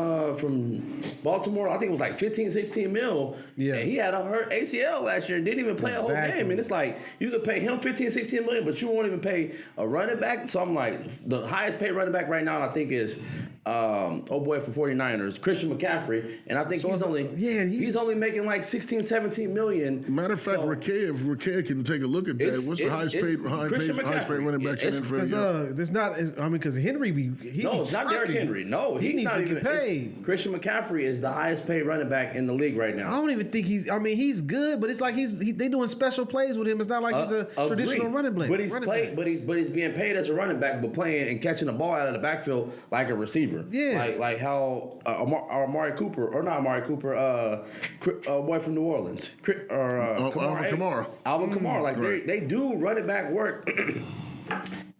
Baltimore? I think it was like 15, 16 mil. Yeah. And he had a hurt ACL last year and didn't even play a whole game. And it's like you could pay him 15, 16 million, but you won't even pay a running back. So I'm like, the highest paid running back right now, I think, is boy for 49ers, Christian McCaffrey, and I think he's only making like 16, 17 million. Matter of fact, Rakea can take a look at that. What's the highest paid running back in the NFL? There's not. I mean, because Henry it's not Derrick Henry. No, he needs not to even get paid. Christian McCaffrey is the highest paid running back in the league right now. I don't even think he's. I mean, he's good, but it's like they doing special plays with him. It's not like he's a traditional running back. But he's being paid as a running back, but playing and catching the ball out of the backfield like a receiver. Yeah, like how Amari Cooper, or not Amari Cooper, boy from New Orleans, Alvin Kamara. Like they do running back work.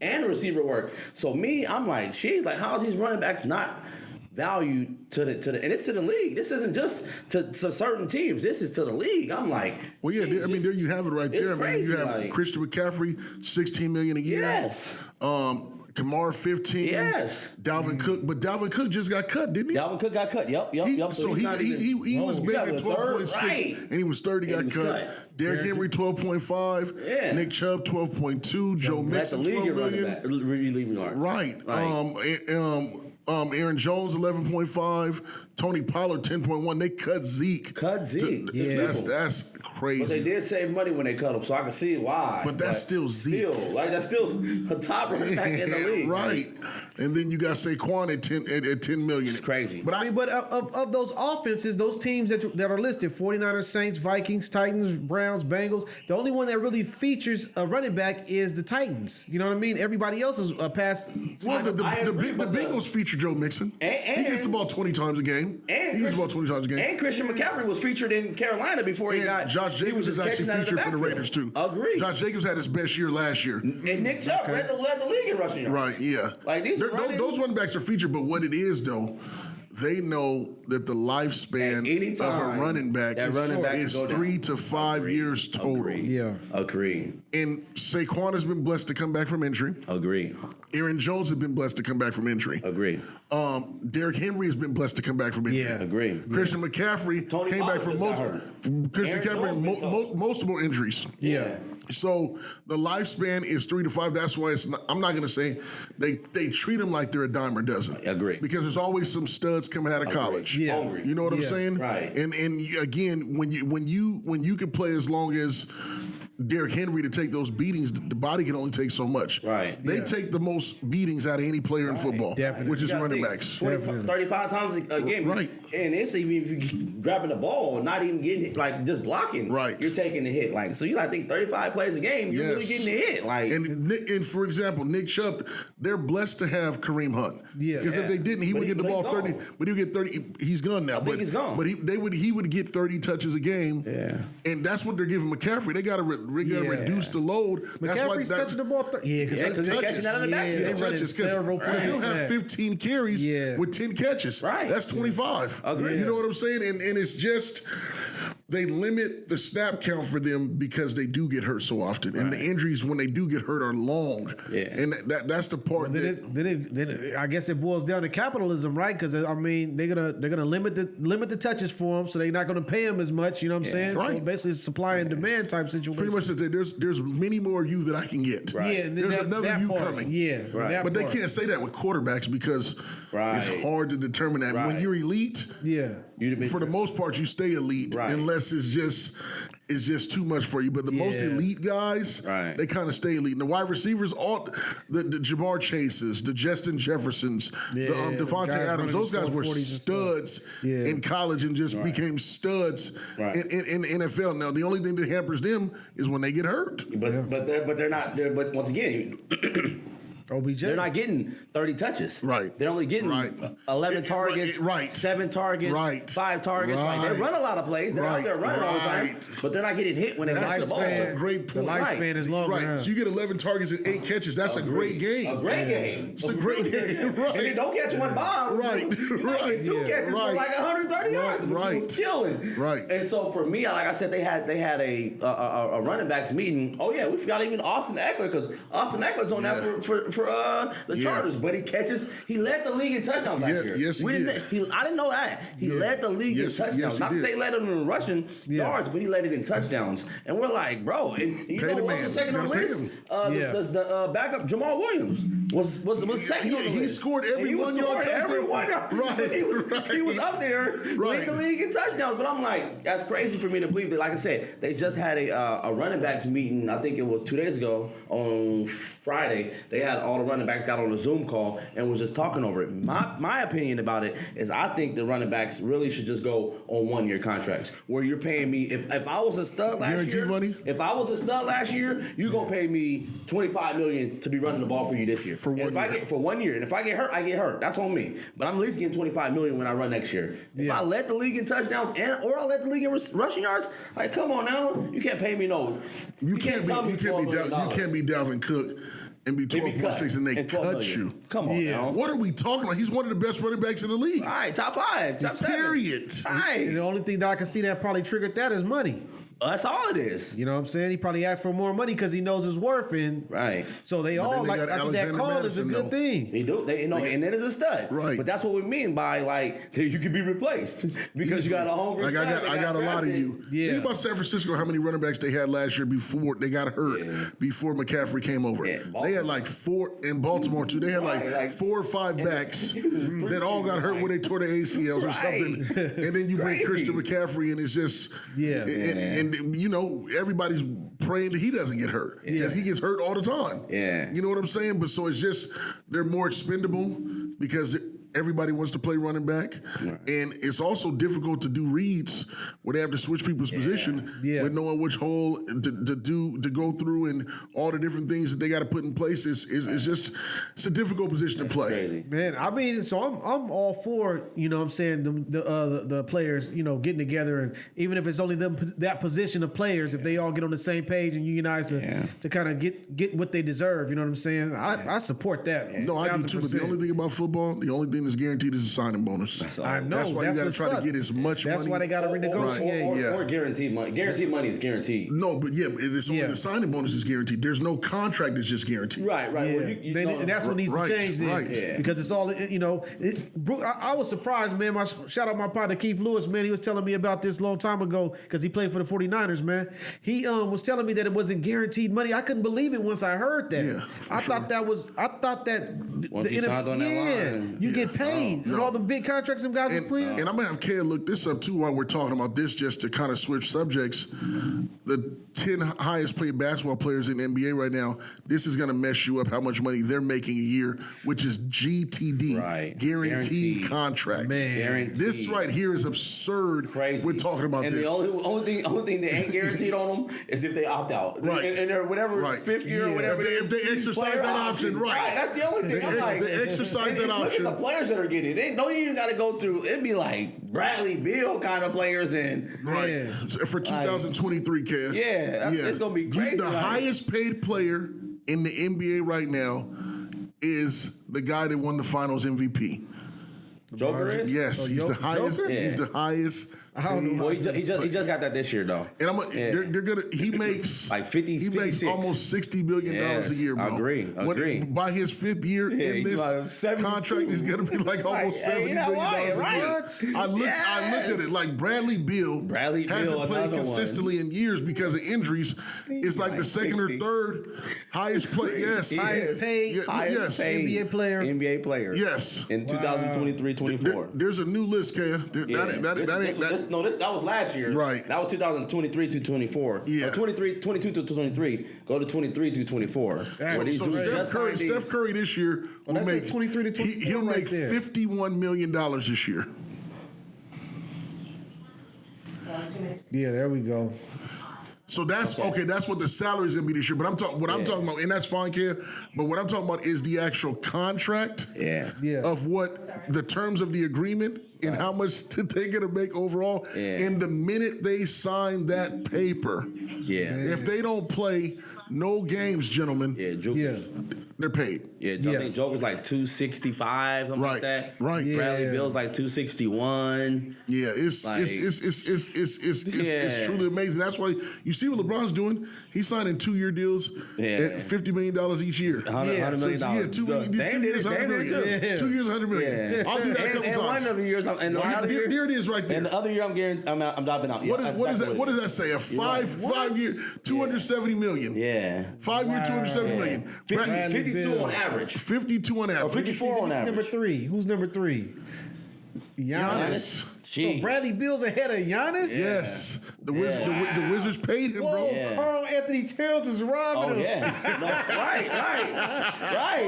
And receiver work. So I'm like, she's like, how is these running backs not valued to the and it's to the league. This isn't just to certain teams. This is to the league. I'm like, well, yeah. I mean, there you have it right there. Crazy, I mean, you have Christian McCaffrey, $16 million a year. Yes. Kamara 15. Yes. Dalvin Cook, but Dalvin Cook just got cut, didn't he? Dalvin Cook got cut. Yep. So he was making 12.6, and he was 30. Got cut. Derrick Henry 12.5. Yeah. Nick Chubb 12.2. Joe Mixon 12 million. Right. Aaron Jones 11.5. Tony Pollard 10.1. They cut Zeke. That's crazy. But they did save money when they cut him, so I can see why. But that's still Zeke. That's still a top running back in the league. Right. And then you got Saquon at 10 million. It's crazy. But of those offenses, those teams that are listed, 49ers, Saints, Vikings, Titans, Browns, Bengals, the only one that really features a running back is the Titans. You know what I mean? Everybody else is past. Well, the Bengals feature Joe Mixon. He gets the ball 20 times a game. And Christian McCaffrey was featured in Carolina before he got. Josh Jacobs is actually featured for the Raiders too. Agreed. Josh Jacobs had his best year last year. And Nick Chubb led the league in rushing yards. Right. Yeah. Like those running backs are featured, but what it is though, they know that the lifespan of a running back is 3 to 5 years total. Agreed. And Saquon has been blessed to come back from injury. Agreed. Aaron Jones has been blessed to come back from injury. Agreed. Derrick Henry has been blessed to come back from injury. Yeah. Agreed. Christian McCaffrey came back from multiple injuries. Yeah. So the lifespan is 3 to 5. That's why I'm not going to say they treat them like they're a dime or dozen. Agree. Because there's always some studs coming out of college. Yeah. You know what I'm saying? Right. And again, when you can play as long as Derrick Henry to take those beatings, the body can only take so much. Right. They take the most beatings out of any player in football, which is running backs. 35 times a game. Right. And it's even if you're grabbing the ball and not even getting it, like just blocking, you're taking the hit. Like, so you think 35 plays a game, you're really getting the hit. Like, and for example, Nick Chubb, they're blessed to have Kareem Hunt. Yeah. Because if they didn't, he would get the ball 30, but he would get 30. He's gone now. I think he's gone. But he would get 30 touches a game. Yeah. And that's what they're giving McCaffrey. They got to reduce the load. McCaffrey's touching the ball. Because they're catching out of the backfield. Touches because he'll have 15 carries with 10 catches. Right. That's 25. Agreed. You know what I'm saying? And it's just they limit the snap count for them because they do get hurt so often, and the injuries when they do get hurt are long. Yeah. And that's the part. Then I guess it boils down to capitalism, right? Because I mean they're gonna limit the touches for them, so they're not gonna pay them as much. You know what I'm saying? Right. So basically, it's supply and demand type situation. Pretty much, there's many more of you that I can get. Right. Yeah, and there's another you coming. Yeah, right. But they can't say that with quarterbacks because it's hard to determine that. When you're elite, for the most part, you stay elite unless it's just too much for you. But the most elite guys, they kind of stay elite. And the wide receivers, all the Jamar Chases, the Justin Jeffersons, the Devontae Adams, those guys were studs in college and just became studs in the NFL. Now, the only thing that hampers them is when they get hurt. But they're not. But once again. OBJ. They're not getting 30 touches. Right. They're only getting 11 targets, 7 targets, 5 targets. Like, they run a lot of plays. They're out there running all the time, but they're not getting hit when they catch the ball. That's a great point. The lifespan is longer. Right. So you get 11 targets and 8 catches. That's a great game. A great game. It's a great game. Right. And you don't catch one bomb. Right. You might get 2 catches for like 130 yards, which was chilling. Right. And so for me, like I said, they had a running backs meeting. Oh yeah, we forgot even Austin Eckler because Austin Eckler's on that for for the Chargers, but he led the league in touchdowns last year. Yes, he did. I didn't know that. He led the league in touchdowns. Yes, Not to say he led it in rushing yards, but he led it in touchdowns. And we're like, bro, and you know what was the second on the list? The backup Jamal Williams was second on the list. He scored every 1 yard touchdown. Right. He was up there leading the league in touchdowns. But I'm like, that's crazy for me to believe that. Like I said, they just had a running backs meeting. I think it was 2 days ago on Friday. They had all the running backs got on a Zoom call and was just talking over it. My opinion about it is I think the running backs really should just go on 1 year contracts where you're paying me if I was a stud last guaranteed year. Money? If I was a stud last year, you're gonna pay me $25 million to be running the ball for you this year. For 1 year. For 1 year. And if I get hurt, I get hurt. That's on me. But I'm at least getting $25 million when I run next year. If I led the league in touchdowns or I led the league in rushing yards, like come on now, you can't pay me no. You can't be Dalvin Cook and be 12.6 and they cut you. Come on now. What are we talking about? He's one of the best running backs in the league. All right, top 5, top 7. Period. All right. And the only thing that I can see that probably triggered that is money. That's all it is. You know what I'm saying? He probably asked for more money because he knows his worth. And so they all like I think that call is a good thing. They do. And then it's a stud. Right. But that's what we mean by like you can be replaced because you got a hungry stud. I got a lot of you. Yeah. Think about San Francisco, how many running backs they had last year before they got hurt, before McCaffrey came over. Yeah, they had like 4 in Baltimore too. They had like 4 or 5 backs that all got hurt when they tore their ACLs or something. And then you bring Christian McCaffrey and it's just and you know, everybody's praying that he doesn't get hurt because he gets hurt all the time. Yeah. You know what I'm saying? But so it's just they're more expendable because everybody wants to play running back. Right. And it's also difficult to do reads where they have to switch people's position with knowing which hole to go through and all the different things that they got to put in place. It's a difficult position to play. Crazy. Man, I mean, so I'm all for, you know what I'm saying, the players, you know, getting together, and even if it's only them that position of players, if they all get on the same page and unionize to kind of get what they deserve, you know what I'm saying? I support that. No, I do too, but the only thing about football, the only thing that's guaranteed is a signing bonus. I know. That's why you got to try to get as much money. That's why they got to renegotiate. Or guaranteed money. Guaranteed money is guaranteed. No, but it's only the signing bonus is guaranteed. There's no contract that's just guaranteed. Right. Yeah. Well, and that's what needs to change then. Because it's all, you know. I was surprised, man. Shout out my partner Keith Lewis, man. He was telling me about this a long time ago because he played for the 49ers, man. He was telling me that it wasn't guaranteed money. I couldn't believe it once I heard that. Yeah, I thought that once you signed on that line, you get paid. With all the big contracts them guys are playing. And I'm going to have Kay look this up too while we're talking about this, just to kind of switch subjects. The 10 highest paid basketball players in the NBA right now, this is going to mess you up how much money they're making a year, which is GTD, guaranteed contracts. Man. Guaranteed. This right here is absurd. Crazy. We're talking about and this. And the only thing that ain't guaranteed on them is if they opt out. Right. And they're whatever fifth year or whatever. If they exercise that option, right. That's the only thing. They exercise that option. Look at the players that are getting it. They don't even got to go through. It'd be like Bradley Beal kind of players and for 2023, Ken. It's gonna be crazy. The highest paid player in the NBA right now is the guy that won the Finals MVP. Joker is? Yes, he's the highest. Joker? He's the highest. Well, he just got that this year though. And they're gonna. He makes like 50. He makes almost $60 billion a year, bro. Agree. By his 5th year in this contract, he's gonna be like almost $70 billion a year. I looked at it like Bradley Beal hasn't played consistently in years because of injuries. It's like the second or third highest player. Yes, highest paid NBA player. Yes, in 2023-24. There's a new list, Kaya. That was last year. Right. That was 2023 to 24. Yeah. 22 to 23. Go to 23 to 24. So Steph Curry this year will make 23 to 24. He'll make $51 million this year. Yeah, there we go. So that's okay. That's what the salary is going to be this year. But I'm talking about, and that's fine, Ken. But what I'm talking about is the actual contract. Of what the terms of the agreement and how much they're going to make overall. And the minute they sign that paper, if they don't play no games, gentlemen. They're paid. Yeah, I think Joker's like 265, something like that. Right. Bradley Bill's like 261. Yeah, it's truly amazing. That's why you see what LeBron's doing. He's signing 2-year deals at $50 million each year. $100 million. So, 2 years, $100 million. 2 years, $100 million. Yeah. I'll do that a couple and times. one of the years, There it is right there. And the other year, I'm dropping out. What does that say? A 5 year, $270 million. Yeah. 5 year, $270 million. 52 on average. 52 on average. 54 on average. Who's number 3? Giannis. So Bradley Bill's ahead of Giannis? Yes. The Wizards paid him, bro. Carl Anthony Towns is robbing him. Right.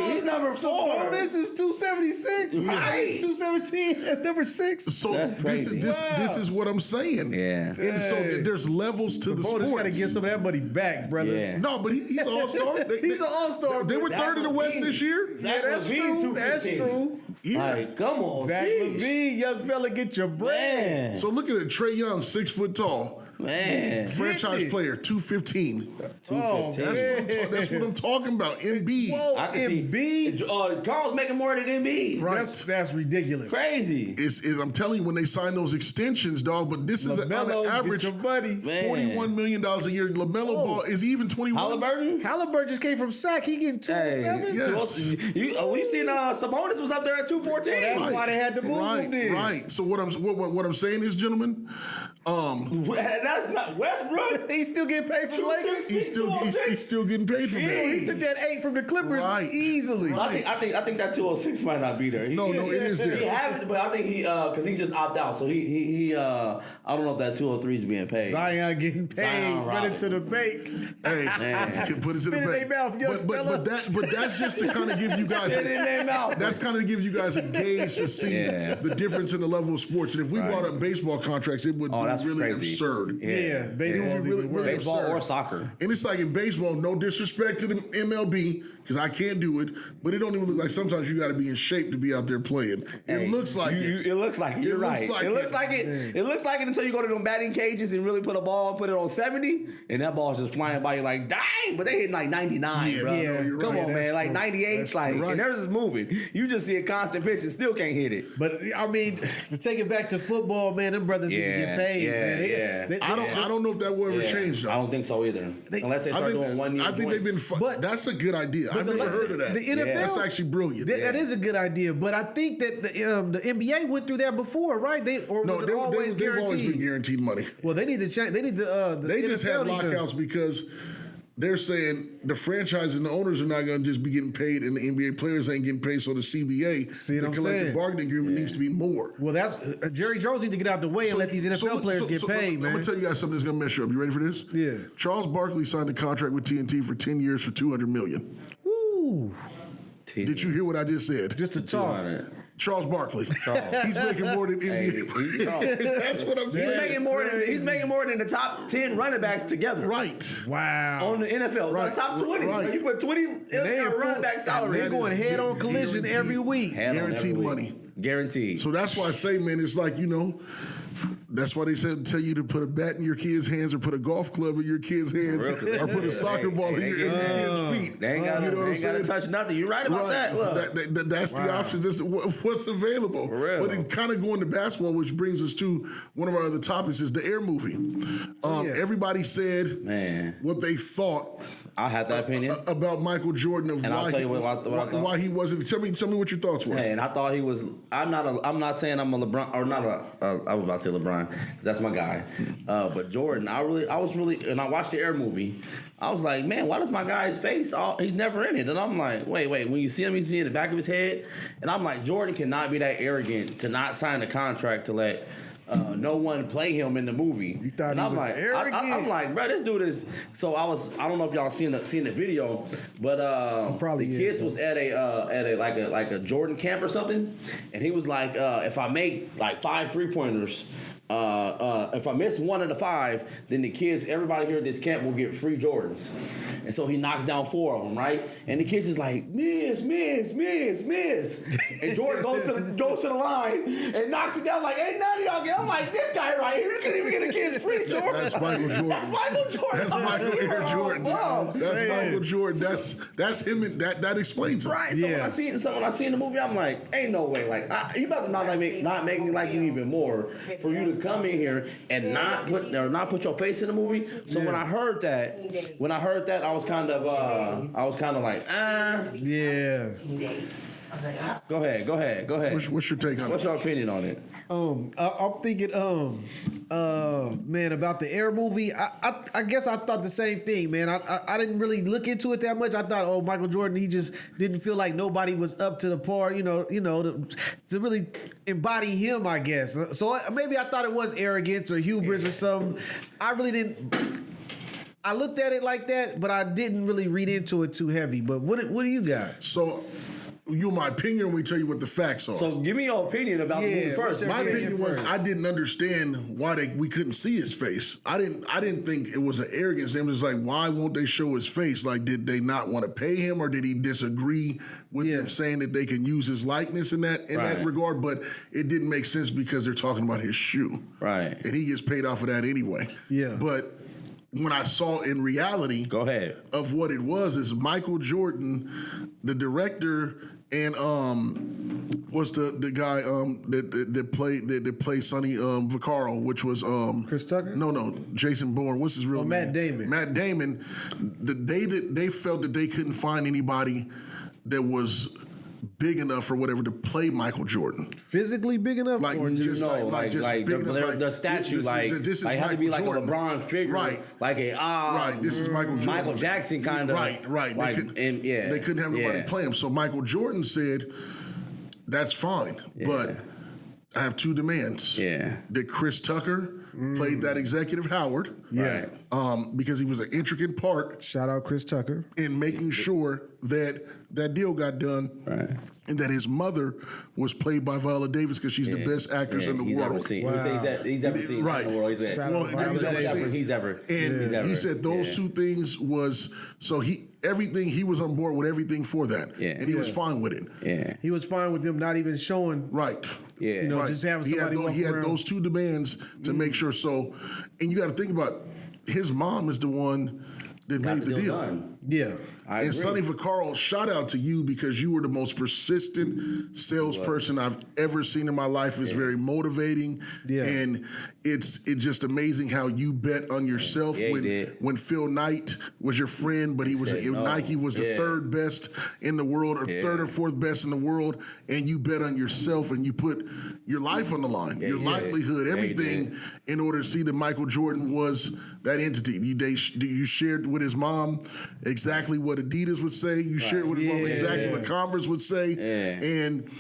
He's number 4. This is 276. Right. 217. That's number 6. So this is what I'm saying. Yeah. And so there's levels to the sport. Got to get some of that money back, brother. Yeah. No, but he's an all-star. He's an all-star. They were third in the West this year. That's true. That's true. Yeah. Like, come on, Zach LaVine, young fella, get your bread. Man. So look at it. Trae Young, 6 foot tall. Man. Franchise player, 215. That's what I'm talking about. Embiid. Whoa, I can Embiid. see. Carl's making more than Embiid. Right. That's ridiculous. Crazy. I'm telling you, when they sign those extensions, dog, but this is on average $41 million a year. LaMelo Ball is even 21. Halliburton just came from sack. He getting 207. Yes. We seen Sabonis was up there at 214. That's why they had to move him then. Right. So what I'm saying is, gentlemen, that's not Westbrook. He's still getting paid for the Lakers. He's still getting paid from that. He took that 8 from the Clippers easily. Right. I think that 206 might not be there. No, it is there. He haven't, but I think he because he just opted out. So he I don't know if that 203 is being paid. Zion getting paid, running to the bank. Hey, you can put it to the bank. But that's just to kind of give you guys. That's kind of to give you guys a gauge to see the difference in the level of sports. And if we brought up baseball contracts, it would be really absurd. Yeah, baseball or soccer. And it's like in baseball, no disrespect to the MLB, because I can't do it, but it don't even look like sometimes you got to be in shape to be out there playing. It looks like it. It looks like it. You're right. It looks like it. It looks like it until you go to them batting cages and really put it on 70, and that ball's just flying by you like, dang, but they hitting like 99, bro. No, Come on, man. Like 98, and they're just moving. You just see a constant pitch and still can't hit it. But I mean, to take it back to football, man, them brothers need to get paid, man. I don't know if that will ever change, though. I don't think so either. Unless they start doing 1 year. I think they've been. But that's a good idea. I've never heard of that. The NFL, that's actually brilliant. That is a good idea. But I think that the NBA went through that before, right? They've always been guaranteed money. Well, they need to change. They need to. They just have lockouts because they're saying the franchise and the owners are not going to just be getting paid, and the NBA players ain't getting paid. So the CBA, the collective bargaining agreement, needs to be more. Well, that's Jerry Jones need to get out the way and let these NFL players get paid, man. I'm gonna tell you guys something that's gonna mess you up. You ready for this? Yeah. Charles Barkley signed a contract with TNT for 10 years for $200 million. Woo. Did you hear what I just said? Just a talk. Charles Barkley. He's making more than NBA. That's what I'm saying. He's making more than the top 10 running backs together. Right. Wow. On the NFL. Right. The top 20. Right. So you put 20 running back salary. They're going head-on collision every week. Guaranteed money. Guaranteed. So that's why I say, man, it's like, that's why they said tell you to put a bat in your kid's hands or put a golf club in your kid's hands or put a soccer ball in your kid's feet. They ain't got to touch nothing. You're right about that. So that's the option. This is what's available. But in kind of going to basketball, which brings us to one of our other topics, is the Air movie. Everybody said what they thought. I had that opinion about Michael Jordan of why he wasn't. Tell me what your thoughts were. Hey, and I thought he was. I'm not saying I'm a LeBron or not I was about to say LeBron because that's my guy. But Jordan, I was really, and I watched the Air movie. I was like, man, why does my guy's face? He's never in it. And I'm like, wait. When you see him, you see in the back of his head. And I'm like, Jordan cannot be that arrogant to not sign a contract to let. No one play him in the movie. You thought he was arrogant? I'm like, bro, this dude is. So I don't know if y'all seen the video, but the kids was at a Jordan camp or something, and he was like, if I make like 5 3-pointers, if I miss one of the 5, then the kids, everybody here at this camp will get free Jordans. And so he knocks down 4 of them, right? And the kids is like, miss. And Jordan goes to the line and knocks it down like, ain't none of y'all get. I'm like, this guy right here, you couldn't even get the kids free Jordan. That's Michael Jordan. That's Michael Jordan. That's Michael Jordan. That's Michael Jordan. That's him. And that explains it. Right. So when I seen the movie, I'm like, ain't no way. Like, you about to not make me like you even more for you to come in here and not put your face in the movie. So when I heard that, I was kind of like, Yeah. Go ahead. What's your take on it? What's your opinion on it? I'm thinking, man, about the Air movie. I guess I thought the same thing, man. I didn't really look into it that much. I thought, Michael Jordan, he just didn't feel like nobody was up to the par, to really embody him, I guess. So maybe I thought it was arrogance or hubris or something. I really didn't. I looked at it like that, but I didn't really read into it too heavy. But what do you got? So, my opinion, we tell you what the facts are. So give me your opinion about the movie first. My opinion was I didn't understand why we couldn't see his face. I didn't think it was an arrogance. It was like, why won't they show his face? Like, did they not want to pay him, or did he disagree with them saying that they can use his likeness in that regard? But it didn't make sense because they're talking about his shoe, right? And he gets paid off of that anyway. Yeah, but when I saw in reality, go ahead, of what it was is Michael Jordan, the director, and what's the guy that played Sonny Vaccaro, which was Chris Tucker? No, Jason Bourne. What's his real name? Matt Damon. Matt Damon. They felt that they couldn't find anybody that was big enough or whatever to play Michael Jordan. Physically big enough? Like, or just the statue, this had to be like Jordan. A LeBron figure, right? Like right. This is Michael Jordan. Michael Jackson kind of, right. Like, they couldn't have nobody play him. So Michael Jordan said, "That's fine, but I have 2 demands. Yeah, that Chris Tucker played that executive Howard. Yeah. Because he was an intricate part. Shout out Chris Tucker. In making sure that that deal got done. Right. And that his mother was played by Viola Davis because she's the best actress in the world. He's ever seen right. in the world. He's ever. And he said those 2 things was, so everything, he was on board with everything for that. Yeah. And he was fine with it. Yeah. He was fine with them not even showing. Right. Yeah. Just having somebody he had those 2 demands to make sure. So, and you got to think about, his mom is the one that made the deal. Done. Yeah. And Sonny Vaccaro, shout out to you because you were the most persistent salesperson I've ever seen in my life. It's very motivating. Yeah. And it's just amazing how you bet on yourself when Phil Knight was your friend, but Nike was the 3rd best in the world or 3rd or 4th best in the world, and you bet on yourself and you put your life on the line, your livelihood, everything in order to see that Michael Jordan was that entity. You shared with his mom exactly what Adidas would say. You shared with his mom exactly what Converse would say. And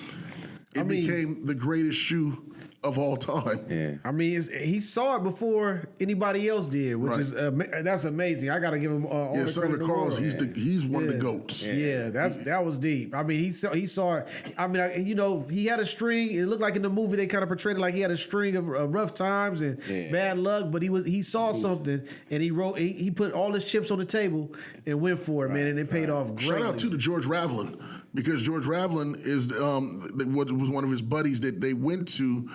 it became the greatest shoe of all time. Yeah. I mean, he saw it before anybody else did, which is that's amazing. I got to give him all the credit in the world. He's one of the GOATs. Yeah, that was deep. I mean, he saw it. I mean, he had a string. It looked like in the movie they kind of portrayed it like he had a string of rough times and bad luck, but he saw something and he put all his chips on the table and went for it, man, and it paid off greatly. Shout out to George Raveling. Because George Raveling is was one of his buddies that they went to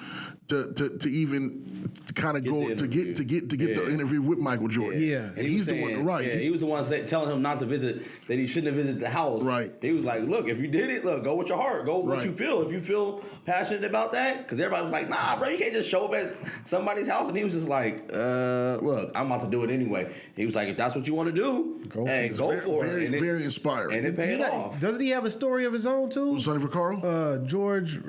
even kind of go to get the interview with Michael Jordan. Yeah, and he's the one, right? Yeah, he was the one telling him not to visit, that he shouldn't have visited the house. Right. He was like, "Look, if you did it, go with your heart, go what you feel. If you feel passionate about that, because everybody was like, nah, bro, you can't just show up at somebody's house." And he was just like, "Look, I'm about to do it anyway." He was like, "If that's what you want to do, go for it." Very inspiring, and it paid off. Doesn't he have a story of his own too? Sonny Vaccaro? George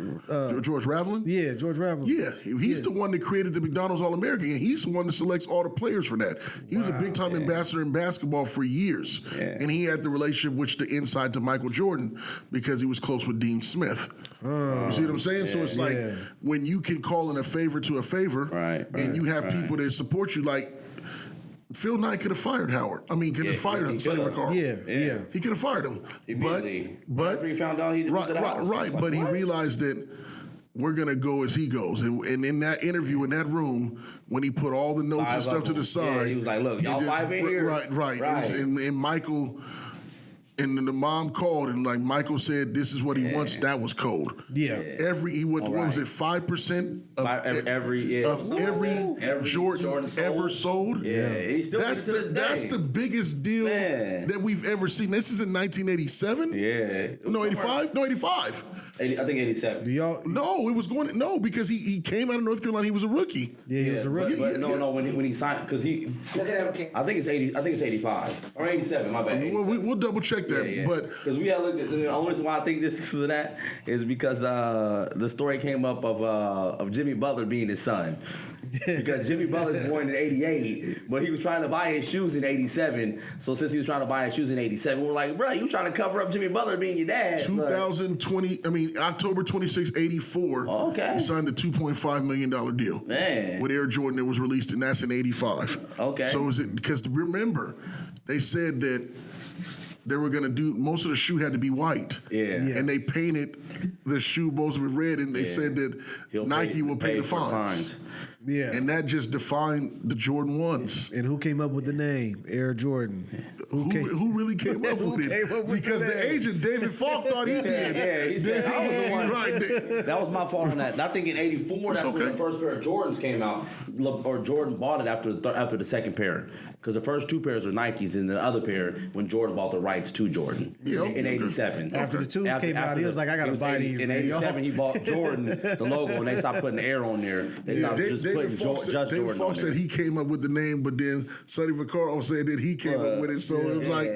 Raveling? Yeah, George Raveling. Yeah, he's the one that created the McDonald's All-American, and he's the one that selects all the players for that. He was a big-time ambassador in basketball for years, and he had the relationship with the inside to Michael Jordan because he was close with Dean Smith. You see what I'm saying? So it's like when you can call in a favor to a favor, and you have people that support you, like Phil Knight could have fired Howard. I mean, could have fired him. Sonny Vaccaro. Yeah. He could have fired him. But after he found out he did the house. But he realized that we're going to go as he goes. And in that interview, in that room, when he put all the notes and stuff to the side. He was like, look, y'all 5 in here. Right. And Michael... And then the mom called and like Michael said, this is what he wants. That was cold. Yeah. What was it? 5% of every Jordan ever sold. Yeah. He still that's the biggest deal that we've ever seen. This is in 1987. Yeah. No, 85. No, 85. I think 87. No, it was because he came out of North Carolina. He was a rookie. Yeah, he was a rookie. But no, when he signed, because I think it's 80. I think it's 85 or 87. My bad. We'll double check that. Yeah. But because we had looked at the only reason why I think this is of that is because the story came up of Jimmy Butler being his son. Because Jimmy Butler's born in 88, but he was trying to buy his shoes in 87. So since he was trying to buy his shoes in 87, we're like, bro, you trying to cover up Jimmy Butler being your dad. October 26, 84. Oh, okay. He signed a $2.5 million deal. Man. With Air Jordan that was released, and that's in 85. Okay. So is it, because remember, they said that they were going to do, most of the shoe had to be white. Yeah. And they painted the shoe, most of it red, and they said that Nike will pay the fines. Yeah. And that just defined the Jordan 1s. And who came up with the name Air Jordan? Who really came up with it? Because the agent, David Falk, thought he did. Yeah, he said, I was the one. Right. That was my fault on that. And I think in 84, that's when the first pair of Jordans came out. Or Jordan bought it after the second pair. Because the first 2 pairs were Nikes, and the other pair, when Jordan bought the rights to Jordan in 87. After the 2s came out, he was like, I got to buy these. In 87, he bought Jordan, the logo, and they stopped putting Air on there. They stopped just putting just Jordan David Falk said he came up with the name, but then Sonny Vaccaro said that he came up with it. So it was like,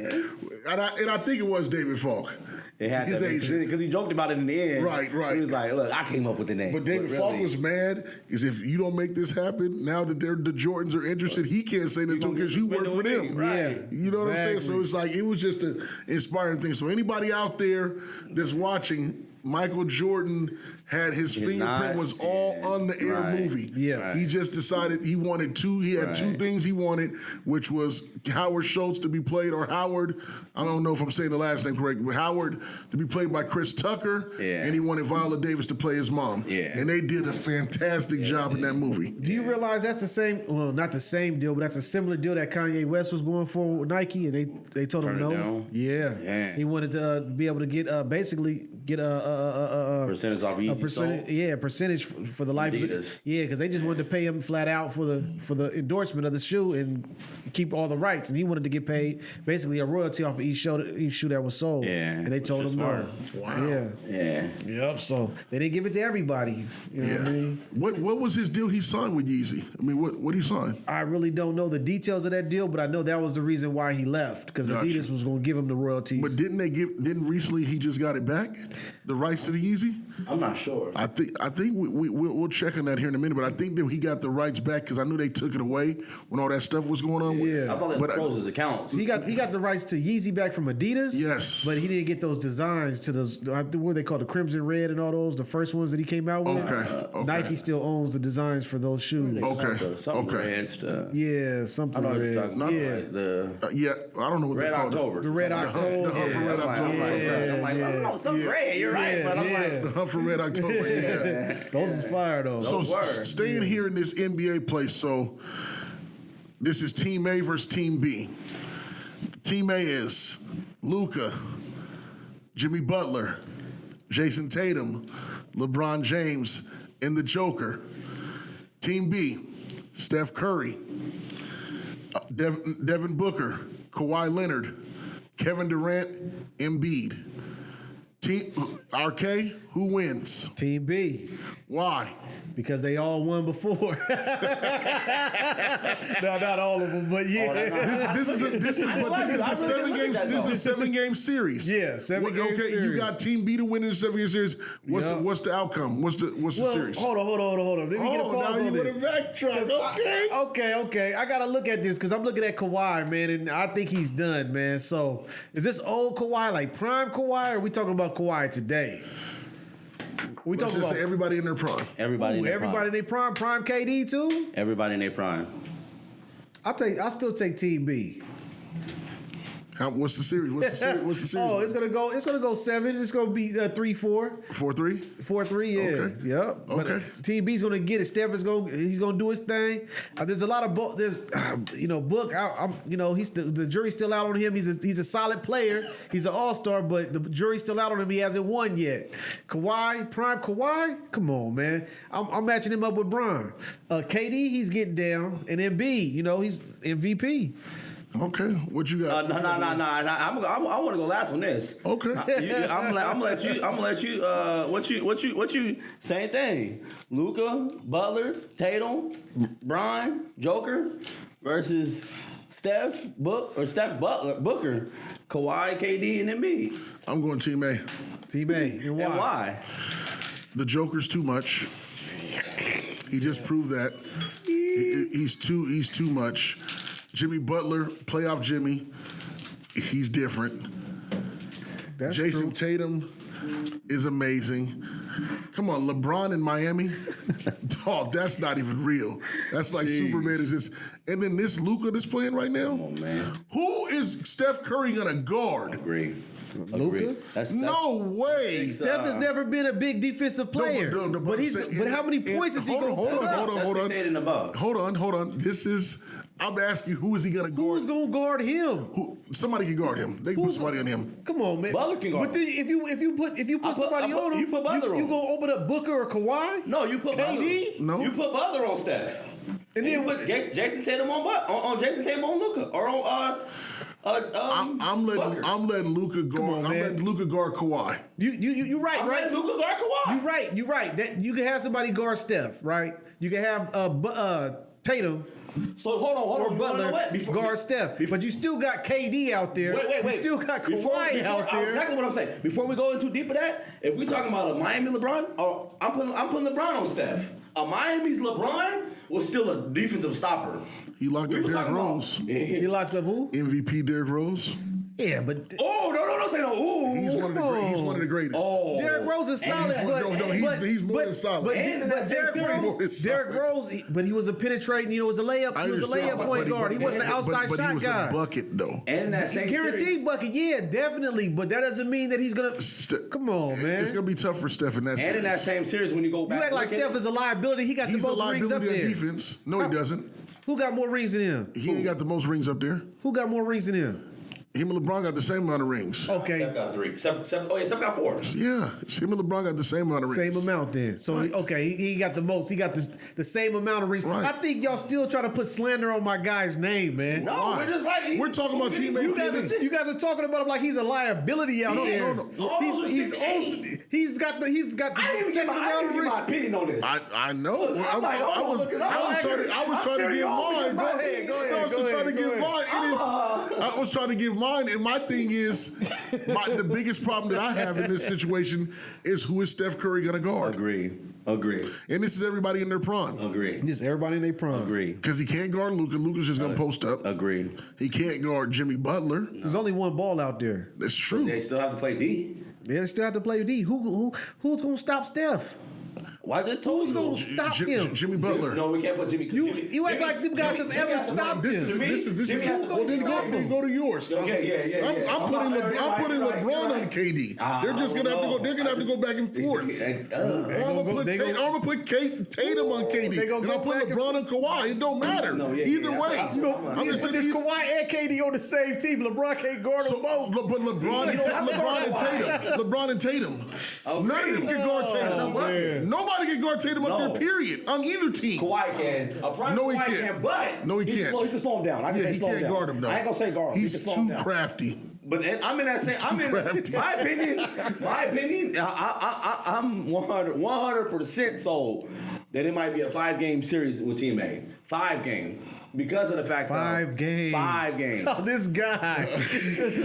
and I think it was David Falk. It had his agent, because he joked about it in the end. Right. He was like, "Look, I came up with the name." But David Falk was mad because if you don't make this happen, now that the Jordans are interested, he can't say that because you work for them. Right. You know what I'm saying? So it's like it was just an inspiring thing. So anybody out there that's watching, Michael Jordan had his fingerprint was all on the Air movie. Yeah. He just decided he wanted two. He had 2 things he wanted, which was Howard Schultz to be played, or Howard, I don't know if I'm saying the last name correct, but Howard to be played by Chris Tucker, and he wanted Viola Davis to play his mom. Yeah. And they did a fantastic job in that movie. Do you realize that's the same, well, not the same deal, but that's a similar deal that Kanye West was going for with Nike, and they told him no. Down. Yeah. He wanted to be able to get basically get a percentage off easy percentage for the life Adidas. of it. Yeah, because they just wanted to pay him flat out for the endorsement of the shoe and keep all the rights, and he wanted to get paid basically a royalty off of each shoe that was sold. Yeah, and they told him no. Wow. Yeah. Yep. So they didn't give it to everybody. You know what I mean? What was his deal he signed with Yeezy? I mean, what did he sign? I really don't know the details of that deal, but I know that was the reason why he left, because Adidas was going to give him the royalties. But didn't recently he just got it back, the rights to the Yeezy? I'm not sure. I think we'll check on that here in a minute, but I think that he got the rights back because I knew they took it away when all that stuff was going on. Yeah. I thought that froze his accounts. He got the rights to Yeezy back from Adidas. Yes. But he didn't get those designs to those, what they call the Crimson Red and all those, the first ones that he came out with. Okay. Nike still owns the designs for those shoes. Something red stuff. Yeah, something red. I don't know what Red they call October. The Red October. The Hunt for Red October. I'm like, I don't know, something red. You're right, but I'm like, The Hunt for Red October. Yeah. Those is fire though. So staying here in this NBA place, so this is Team A versus Team B. Team A is Luka, Jimmy Butler, Jason Tatum, LeBron James, and the Joker. Team B, Steph Curry, Devin Booker, Kawhi Leonard, Kevin Durant, Embiid. Team RK, who wins? Team B. Why? Because they all won before. No, not all of them, but yeah. This is a 7-game series. Yeah, 7-game series. You got Team B to win in the 7-game series. What's the outcome? What's the series? Hold on. Let me get a pause now on you this. want to backtrack. Okay. I gotta look at this because I'm looking at Kawhi, man, and I think he's done, man. So is this old Kawhi, like prime Kawhi, or are we talking about Kawhi today? We talking about everybody in their prime. Everybody in their prime. Prime KD too. Everybody in their prime. I'll still take Team B. What's the series? What's the series? Oh, it's gonna go 7. It's gonna be 3-4. 4-3. 4-3. Yeah. Okay. Yep. Okay. But Team B's gonna get it. Steph is he's gonna do his thing. There's a lot of Book. He's the jury's still out on him. He's a solid player. He's an all-star, but the jury's still out on him. He hasn't won yet. Prime Kawhi. Come on, man. I'm matching him up with Bron. KD, he's getting down, and Embiid, he's MVP. Okay, what you got? No. I want to go last on this. Okay, I'm gonna let you. What you? Same thing. Luka, Butler, Tatum, Bron, Joker versus Steph, Booker, Kawhi, KD, and Embiid. I'm going Team A. Team A. And why? The Joker's too much. He just proved that. He's too much. Jimmy Butler, playoff Jimmy, he's different. That's Jason true. Tatum is amazing. Come on, LeBron in Miami? Dog, that's not even real. That's like Superman is just. And then this Luka that's playing right now? Come on, man. Who is Steph Curry going to guard? Agree. Luka? No way. Steph has never been a big defensive player. But how many points is he going to put up? Hold on. I'm asking you, who is he going to guard? Who's going to guard him? Somebody can guard him. They can put somebody on him. Come on, man. Butler can guard him. But if you put somebody on him, you put Butler on. You going to open up Booker or Kawhi? No, you put KD? Butler. No. You put Butler on Steph. And then you put Jason Tatum on Jason Tatum on Luka or on I'm letting Luka guard. I'm letting Luka guard Kawhi. You right, I'm right? letting Luka guard Kawhi. You right. That you can have somebody guard Steph, right? You can have Tatum. So hold on. Or Butler guard Steph. But you still got KD out there. Wait. You still got Kawhi out there. Exactly what I'm saying. Before we go into deep of that, if we talking about a Miami LeBron, or I'm putting LeBron on Steph. A Miami's LeBron was still a defensive stopper. He locked up Derrick Rose. He locked up who? MVP Derrick Rose. Yeah, but don't say no. Ooh, he's one of the greatest. Oh, Derrick Rose is solid, he's more than solid. But Derrick Rose, but he was a penetrating. He was a layup. He was a layup point guard. He wasn't an outside shot guy. He was a bucket though. And that same guaranteed bucket, yeah, definitely. But that doesn't mean that he's gonna. Come on, man. It's gonna be tough for Steph in that series. And in that same series, when you go back, you act like Steph is a liability. He got the most rings up there. He's a liability on defense. No, he doesn't. Who got more rings than him? He ain't got the most rings up there. Who got more rings than him? Him and LeBron got the same amount of rings. Okay. Steph got 3. Steph got 4. Yeah. Him and LeBron got the same amount of rings. Same amount then. So, he got the most. He got the same amount of rings. Right. I think y'all still trying to put slander on my guy's name, man. No, Why? we're just like... We're talking about teammate. You guys are talking about him like he's a liability out there. No. He's got the I didn't even get my opinion on this. I know. Look, I was trying to give mine. Go ahead. I was trying to give mine, and my thing is, the biggest problem that I have in this situation is who is Steph Curry going to guard? Agree. And this is everybody in their prime. Agree. Just everybody in their prime. Agree. Because he can't guard Luka. Luka's just going to post up. Agree. He can't guard Jimmy Butler. There's only one ball out there. That's true. They still have to play D. They still have to play D. Who's going to stop Steph? Why just told Who's you? going to stop him? Jimmy Butler. No, we can't put Jimmy. You act like them guys have ever stopped him. This is. Well, then go to yours. Okay, yeah. I'm putting LeBron on KD. They're just gonna have to go. They're gonna have to go back and forth. I'm gonna put Tatum on KD, and I'll put LeBron on Kawhi. It don't matter. Either way, I'm just put this Kawhi and KD on the same team. LeBron can't guard them both. But LeBron and Tatum, none of them can guard Tatum. Nobody can guard Tatum up there. Period. On either team. Kawhi can. Kawhi can, but no, he can't. He can slow him down. I can say slow him down. He can't guard him though. I ain't gonna say guard him. He's too crafty. But I'm in that same. My opinion. I'm 100% sold that it might be a 5-game series with Team A. 5 game. Because of the fact that 5 games. 5 games. Oh, this guy.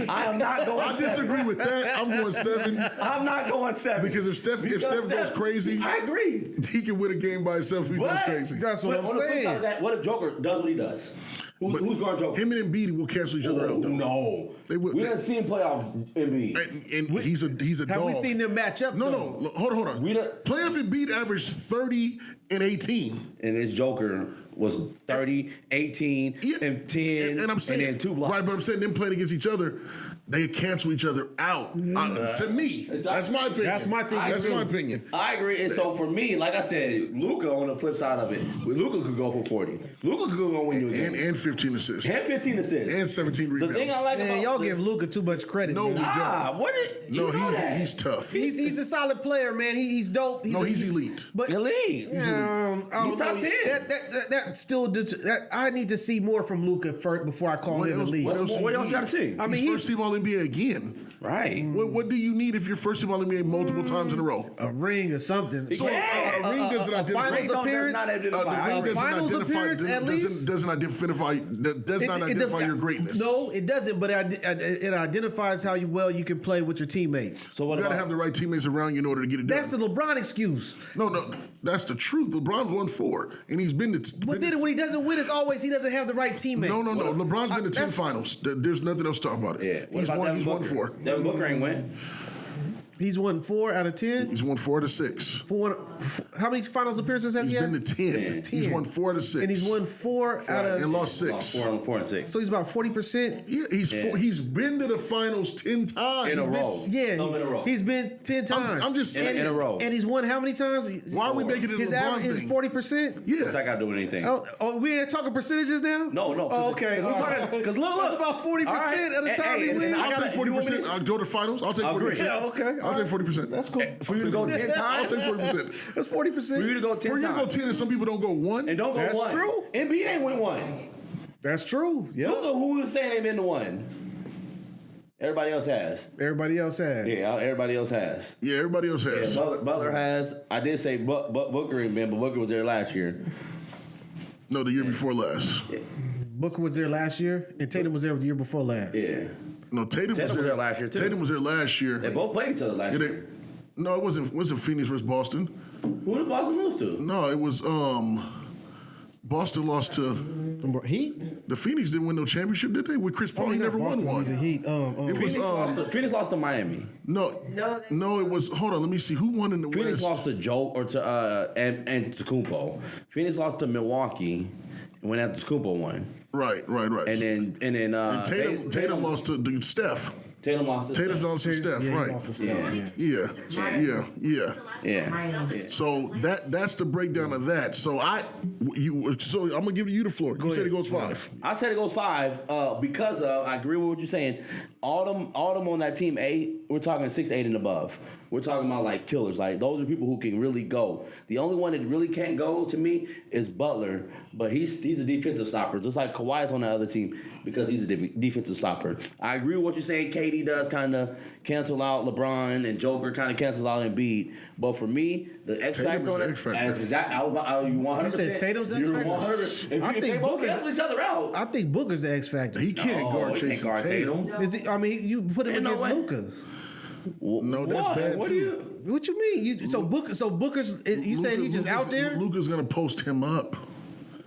I am not going. I disagree with that. I'm going 7. I'm not going 7 because if Steph goes crazy, I agree. He can win a game by himself if he goes crazy. That's what I'm saying. What if Joker does what he does? Who's guard Joker? Him and Embiid will cancel each other out. Though. No, They would. We didn't see him play off Embiid. And he's a dog. Have we seen them match up? No, though? no. Hold on. Playoff Embiid averaged 30 and 18. And his Joker was 30, 18, and 10, and I'm saying, and then 2 blocks. Right, but I'm saying them playing against each other, they cancel each other out. To me, that's my opinion. That's my thing. That's my opinion. I agree. And so for me, like I said, Luka on the flip side of it, Luka could go for 40. Luka could go win you a game. And 15 assists. And 15 assists. And 17 rebounds. The thing I like about y'all give Luka too much credit. No, man. what is, no, he's tough. He's a solid player, man. He's dope. He's elite. But elite. He's top 10. That still. I need to see more from Luka before I call him elite. What else you got to see? I mean, he's first team All NBA again. Right. What do you need if you're first team All NBA multiple times in a row? A ring or something. So a ring doesn't identify. Finals appearance. Finals appearance at least doesn't identify your greatness. No, it doesn't. But it identifies how well you can play with your teammates. So what you got to have the right teammates around you in order to get it done. That's the LeBron excuse. No, that's the truth. LeBron's won 4, and he's been to. But then when he doesn't win, it's always he doesn't have the right teammates. No. LeBron's been to 10 finals. There's nothing else to talk about it. Yeah. He's won 4. Devin Booker ain't win. He's won 4 out of 10. He's won 4 out of 6. How many finals appearances has he had? He's been to 10. He's won 4 out of 6. And he's won 4 out of... And lost 6. 4 and 6. So he's about 40%? Yeah, he's been to the finals 10 times. In a row. Yeah. Some in a row. He's been 10 times. I'm just saying. In a row. And he's won how many times? Why are we making it a His LeBron average is thing? 40%? Yeah. What's that got to do with anything? Oh, we ain't talking percentages now? No. Oh, okay. Because we're talking. Because look. That's about 40% of the time he wins. I'll take 40%. I'll go to finals. I'll take 40%. Yeah, okay. I'll take 40%. That's cool. For you to go 10 I'll times? take 40%. That's 40%. For you to go 10 For you to go times. 10 and some people don't go 1. And don't go That's 1. true. Embiid ain't win 1. That's true. Yeah. Look at who was saying ain't been to 1. Everybody else has. Everybody else has. Yeah, everybody else has. Yeah, everybody else has. Yeah, Butler has. I did say Booker ain't been, but Booker was there last year. No, the year before last. Booker was there last year, and Tatum was there the year before last. Yeah. No, Tatum was there last year too. Tatum was there last year. They both played each other last year. No, it wasn't Phoenix versus Boston. Who did Boston lose to? No, it was Boston lost to Heat? the Phoenix. Didn't win no championship, did they? With Chris Paul, he never won one. The Heat. It was Phoenix lost to Miami. no. It was. Hold on, let me see who won in the Phoenix West. lost to Joe or to and Tecumpo. Phoenix lost to Milwaukee when Tecumpo won. Right. And then Tatum lost to Steph. Tatum lost to Tatum lost to Steph, right? Yeah. So that's the breakdown of that. So I'm gonna give you the floor. You said it goes 5. I said it goes 5 because of, I agree with what you're saying. All them on that team 8, we're talking 6, 8 and above. We're talking about like killers. Like those are people who can really go. The only one that really can't go to me is Butler, but he's a defensive stopper. Just like Kawhi's on the other team because he's a defensive stopper. I agree with what you're saying. KD does kind of cancel out LeBron and Joker kind of cancels out Embiid. But for me, the X factor on it, as exact, you 100%. You said Tatum's X factor? 100%. If they both cancel each other out, I think Booker's the X factor. He can't guard Jason Tatum. Is he? I mean, you put him against Luka. No, that's bad too. What you mean? So Booker's. You saying he's just out there? Luka's gonna post him up.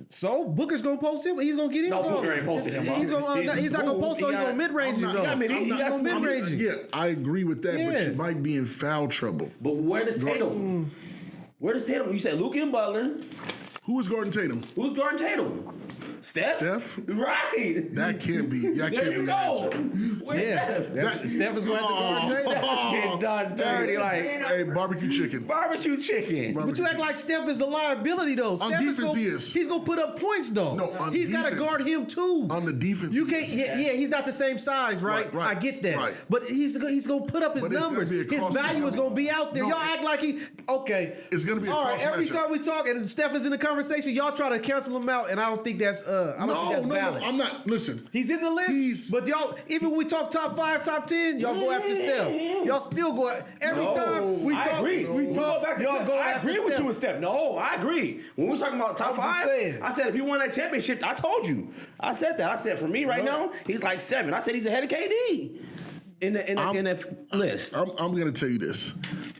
So Booker's gonna post him. He's gonna get in. No, Booker ain't posting him up. He's not gonna post him. He's gonna mid range him though. He got mid range. Yeah, I agree with that, but Yeah. you might be in foul trouble. But where does Tatum? Where does Tatum? You said Luka and Butler. Who is guarding Tatum? Who's guarding Tatum? Steph? That Right. can't be. That can't There be you an go. answer. Where's Steph? Steph is going to have to guard Tatum. Steph's getting done dirty like Hey, barbecue chicken. barbecue chicken. But you act like Steph is a liability though. Steph defense, he is. He's gonna put up points though. No, on he's got to defense. guard him too. On the defense, You he can't. is. Yeah, he's not the same size, right? Right. I get that. Right. But he's gonna put up his But it's gonna numbers. be a His cross- value is gonna be out there. No, Y'all act like he. Okay. It's gonna be a all right. cross Every matchup. time we talk and Steph is in the conversation, y'all try to cancel him out, and I don't think that's. I don't think that's valid. I'm not. Listen, He's in the list, but y'all, even when we talk top 5, top 10, y'all go after Steph. Y'all still go every time we talk. I agree. We talk. Y'all go I after agree with Steph. you and Steph. No, I agree. When we're talking about top I'm just 5, saying. I said if he won that championship, I told you. I said that. I said for me right now, he's like 7. I said he's ahead of KD in the list. I'm going to tell you this.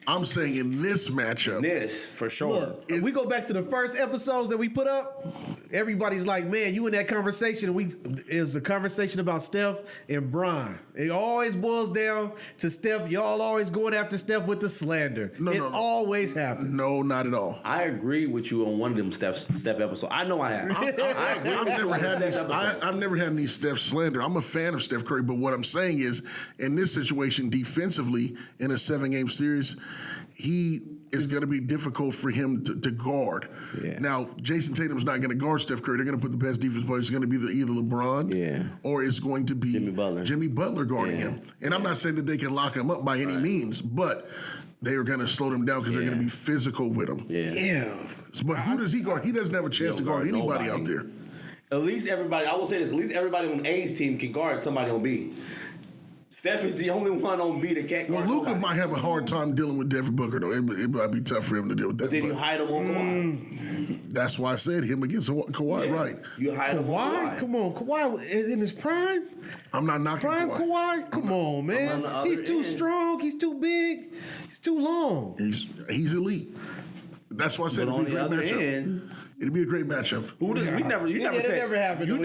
I'm saying in this matchup. This, for sure. Look, if we go back to the first episodes that we put up, everybody's like, man, you in that conversation. It was a conversation about Steph and Bron. It always boils down to Steph. Y'all always going after Steph with the slander. It always happens. No, not at all. I agree with you on one of them Steph episodes. I know I have. I agree with you on I've never had any Steph slander. I'm a fan of Steph Curry, but what I'm saying is, in this situation, defensively, in a 7-game series, he is going to be difficult for him to guard. Yeah. Now, Jason Tatum's not going to guard Steph Curry. They're going to put the best defense player. It's going to be either LeBron or it's going to be Jimmy Butler guarding him. And I'm not saying that they can lock him up by any means, but they are going to slow them down because they're going to be physical with him. Yeah. But who does he guard? He doesn't have a chance to guard anybody out there. At least everybody, I will say this, at least everybody on A's team can guard somebody on B. Steph is the only one on B that can't guard. Well, Luka might have a hard time dealing with Devin Booker, though. It might be tough for him to deal with that. But then you hide him on Kawhi. That's why I said him against Kawhi, right? You hide him on Kawhi. Come on, Kawhi in his prime? I'm not knocking Kawhi? Come on, man. He's too strong. He's too big. He's too long. He's elite. That's why I said it'd be a great matchup. It'd be a great matchup. You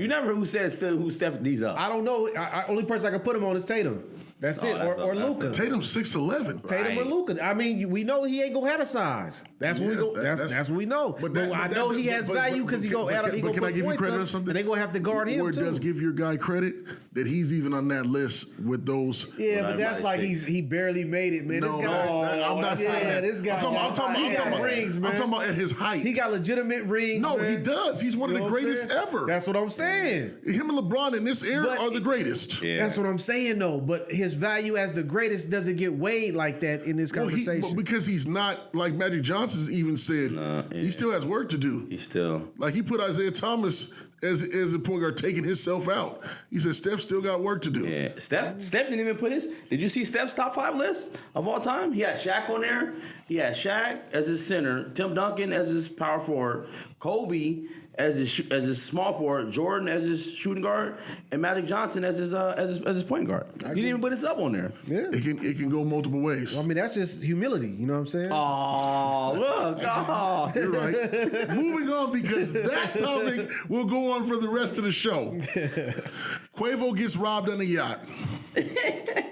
never said who Steph these up. I don't know. Only person I can put him on is Tatum. That's it. Or Luka. Tatum's 6'11". Tatum or Luka. I mean, we know he ain't gonna have a size. That's what we go. That's what we know. But I know he has value because he gonna add up. But can I give you credit on something? And they gonna have to guard him. Where it does give your guy credit that he's even on that list with those. Yeah, but that's like he barely made it, man. No, I'm not saying that. This guy. I'm talking about rings, man. I'm talking about at his height. He got legitimate rings. No, he does. He's one of the greatest ever. That's what I'm saying. Him and LeBron in this era are the greatest. That's what I'm saying, though. But his value as the greatest doesn't get weighed like that in this conversation. Because he's not, like Magic Johnson even said, he still has work to do. He put Isaiah Thomas as a point guard taking himself out. He said Steph still got work to do. Yeah, Steph didn't even put his. Did you see Steph's top 5 list of all time? He had Shaq on there. He had Shaq as his center, Tim Duncan as his power forward, Kobe as his small forward, Jordan as his shooting guard, and Magic Johnson as his point guard. He didn't even put his up on there. Yeah, it can go multiple ways. Well, I mean, that's just humility. You know what I'm saying? Oh, look! Oh, you're right. Moving on because that topic will go on for the rest of the show. Quavo gets robbed on a yacht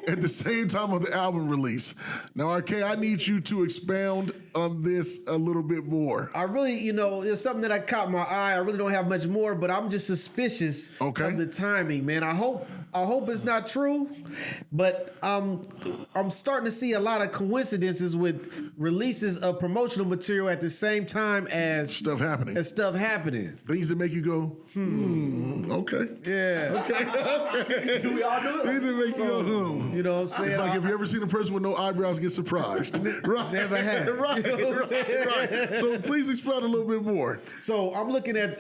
at the same time of the album release. Now, RK, I need you to expound on this a little bit more. I really, it's something that caught my eye. I really don't have much more, but I'm just suspicious of the timing, man. I hope it's not true, but I'm starting to see a lot of coincidences with releases of promotional material at the same time as stuff happening. Things that make you go, okay. Yeah. Okay. Do we all do it? Things that make you go, You know what I'm saying? It's like, have you ever seen a person with no eyebrows get surprised? Right. Never have. Right. So please explain a little bit more. So I'm looking at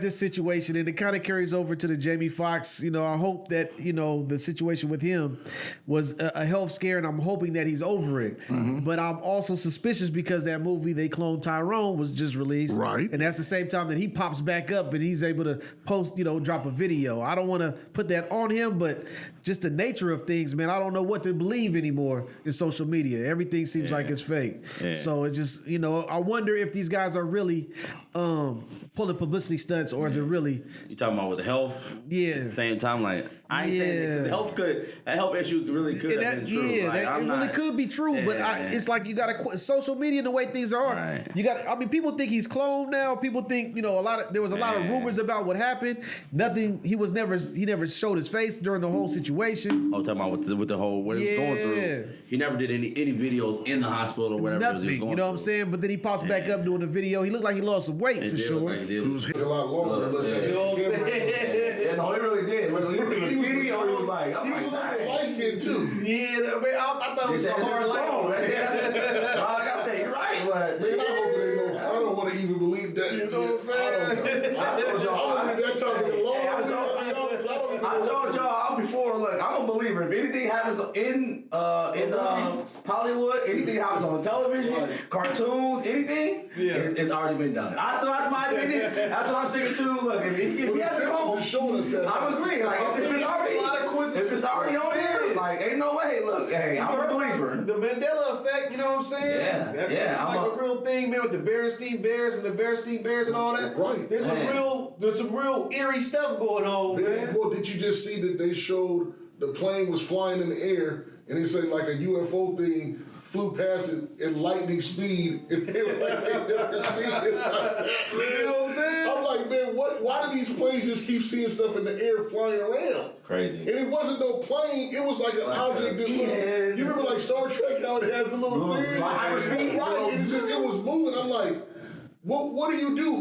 this situation, and it kind of carries over to the Jamie Foxx. I hope that the situation with him was a health scare, and I'm hoping that he's over it. Mm-hmm. But I'm also suspicious because that movie They Cloned Tyrone was just released, right? And that's the same time that he pops back up and he's able to post, drop a video. I don't want to put that on him, but just the nature of things, man. I don't know what to believe anymore in social media. Everything seems like it's fake. Yeah. So it just, I wonder if these guys are really pulling publicity stunts, or is it really? You talking about with the health? Yeah. At the same time, like I ain't saying that health issue really could have been true. Yeah, like, it really could be true, but it's like you got to social media and the way things are. Right. You got. I mean, people think he's cloned now. People think there was a lot of rumors about what happened. Nothing. He never showed his face during the whole situation. Oh, talking about with the whole what he was going through. He never did any videos in the hospital or whatever. Nothing. He was going what I'm saying? But then he pops back up doing a video. He looked like he lost some weight for sure. He was a lot longer. You know what I'm saying? Yeah, no, he really did. When he was skinny, he was like, he was a little bit light skinned too. Yeah, I thought it was a hard light. Like I said, you're right, but I don't want to even believe that. You know what I'm saying? I told y'all. I don't think that topic alone. I told y'all before. Look, I'm a believer. If anything happens in Hollywood, anything happens on television, cartoons, anything, it's already been done. So that's my opinion. That's what I'm sticking to. Look, if he has a call, I'm agreeing. Like if it's already on here, like ain't no way. Look, hey, I'm a believer. The Mandela effect, you know what I'm saying? Yeah, It's like a real thing, man, with the Berenstein Bears and the Berenstein Bears and all that. Right. There's some real eerie stuff going on, man. Well, did you just see that they showed the plane was flying in the air and they said like a UFO thing flew past it at lightning speed and they was like they never seen it. You know what I'm saying? I'm like, man, why do these planes just keep seeing stuff in the air flying around? Crazy. And it wasn't no plane, it was like an object that you remember like Star Trek how it has the little thing? Right, it was moving. I'm like, what do you do?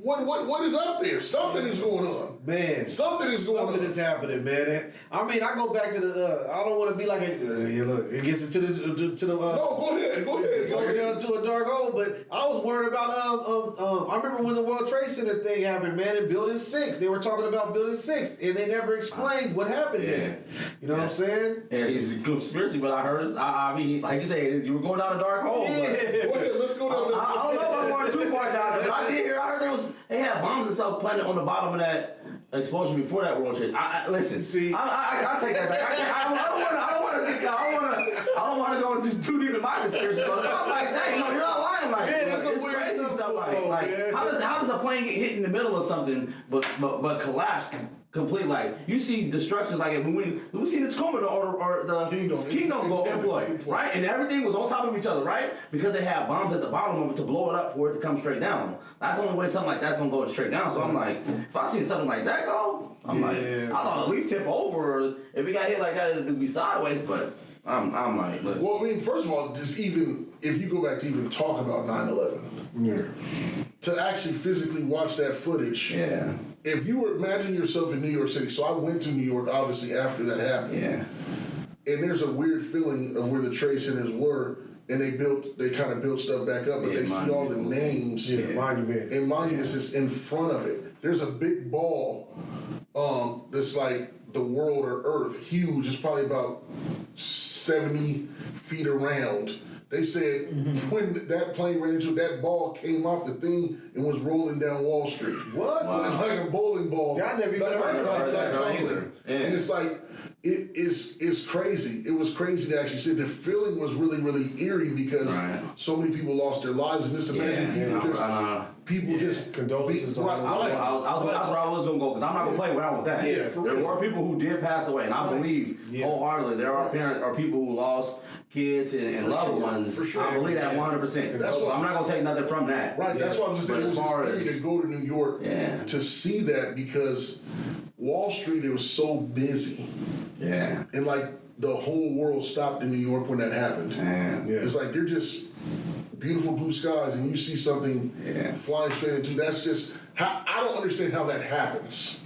What is up there? Something is going on. Man, something is happening, man. I mean, I go back to the. I don't want to be like look, it gets into the. No, go ahead. Go down to a dark hole, but I was worried about. I remember when the World Trade Center thing happened, man. In Building 6, they were talking about Building 6, and they never explained what happened there. You know what I'm saying? Yeah, it's a conspiracy, but I heard. I mean, like you said, you were going down a dark hole. Yeah. Go ahead, let's go down. I don't know if I'm going too far down there, but I did hear. I heard they had bombs and stuff planted on the bottom of that explosion before that World Trade. Listen, see, I take that back. I don't want to go into too deep in my conspiracy. But I'm like, dang, you're not lying. Like, there's some it's weird crazy stuff. Like, how does a plane get hit in the middle of something, but collapse? Complete, like you see destructions like when we see the Tacoma or the Kingdom go deploy, right? And everything was on top of each other, right? Because they had bombs at the bottom of it to blow it up for it to come straight down. That's the only way something like that's gonna go straight down. So I'm like, if I see something like that go, I'm like, I thought at least tip over. Or if it got hit like that, it'd be sideways. But I'm like, listen. Well, I mean, first of all, just even if you go back to even talk about 9/11, to actually physically watch that footage, if you were imagine yourself in New York City. So I went to New York obviously after that happened. Yeah. And there's a weird feeling of where the trade centers were, and they kind of built stuff back up, but they see all the names and monuments that's in front of it. There's a big ball that's like the world or Earth, huge. It's probably about 70 feet around. They said when that plane ran into that ball came off the thing and was rolling down Wall Street. What? So it's like a bowling ball. See, I never even heard about that tumbling. And it's like it's crazy. It was crazy to actually see. The feeling was really, really eerie because so many people lost their lives, and just imagine people just condolences. That's where I was gonna go because I'm not gonna play around with that. Yeah, there were people who did pass away, and I believe wholeheartedly there are parents or people who lost kids and loved ones. For sure. I believe that 100%. That's why I'm not gonna take nothing from that. Right. That's why I'm just saying it was just eerie to go to New York to see that because Wall Street it was so busy. Yeah. And like the whole world stopped in New York when that happened. It's like they're just beautiful blue skies and you see something flying straight into that's just how I don't understand how that happens.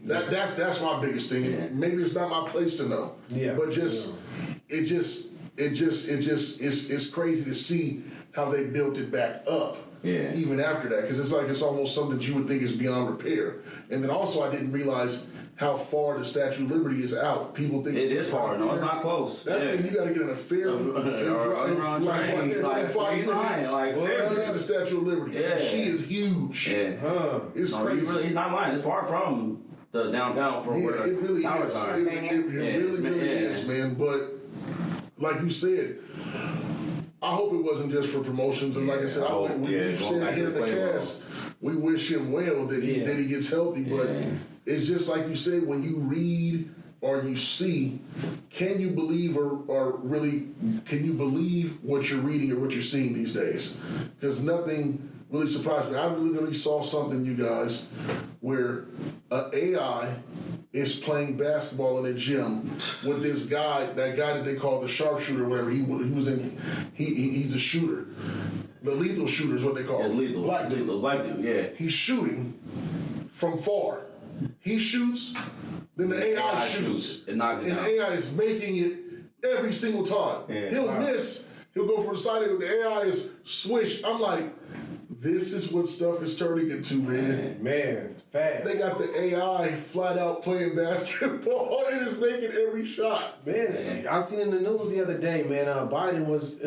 That's my biggest thing. Yeah. Maybe it's not my place to know. But it's crazy to see how they built it back up. Even after that, because it's almost something that you would think is beyond repair. And then also I didn't realize how far the Statue of Liberty is out. People think it is far. No, it's not close. That thing you got to get in a ferry and drive like 5 minutes to the Statue of Liberty. And she is huge. It's crazy. He's not lying. It's far from the downtown from where it really towers is. are. It really is, man. But like you said, I hope it wasn't just for promotions. And like I said, we've said here in the cast, we wish him well that he gets healthy. But it's just like you said, when you read or you see, can you believe or really, can you believe what you're reading or what you're seeing these days? Because nothing really surprised me. I really saw something, you guys, where an AI is playing basketball in a gym with this guy, that they call the sharpshooter, whatever. He's a shooter. The lethal shooter is what they call him. Lethal. Black dude, He's shooting from far. He shoots, then the AI shoots. It knocks it down. AI is making it every single time. He'll miss, he'll go for the side of it, the AI is switched. I'm like, This is what stuff is turning into, man. Man, fast. They got the AI flat out playing basketball and is making every shot. Man, I seen in the news the other day, man, Biden was,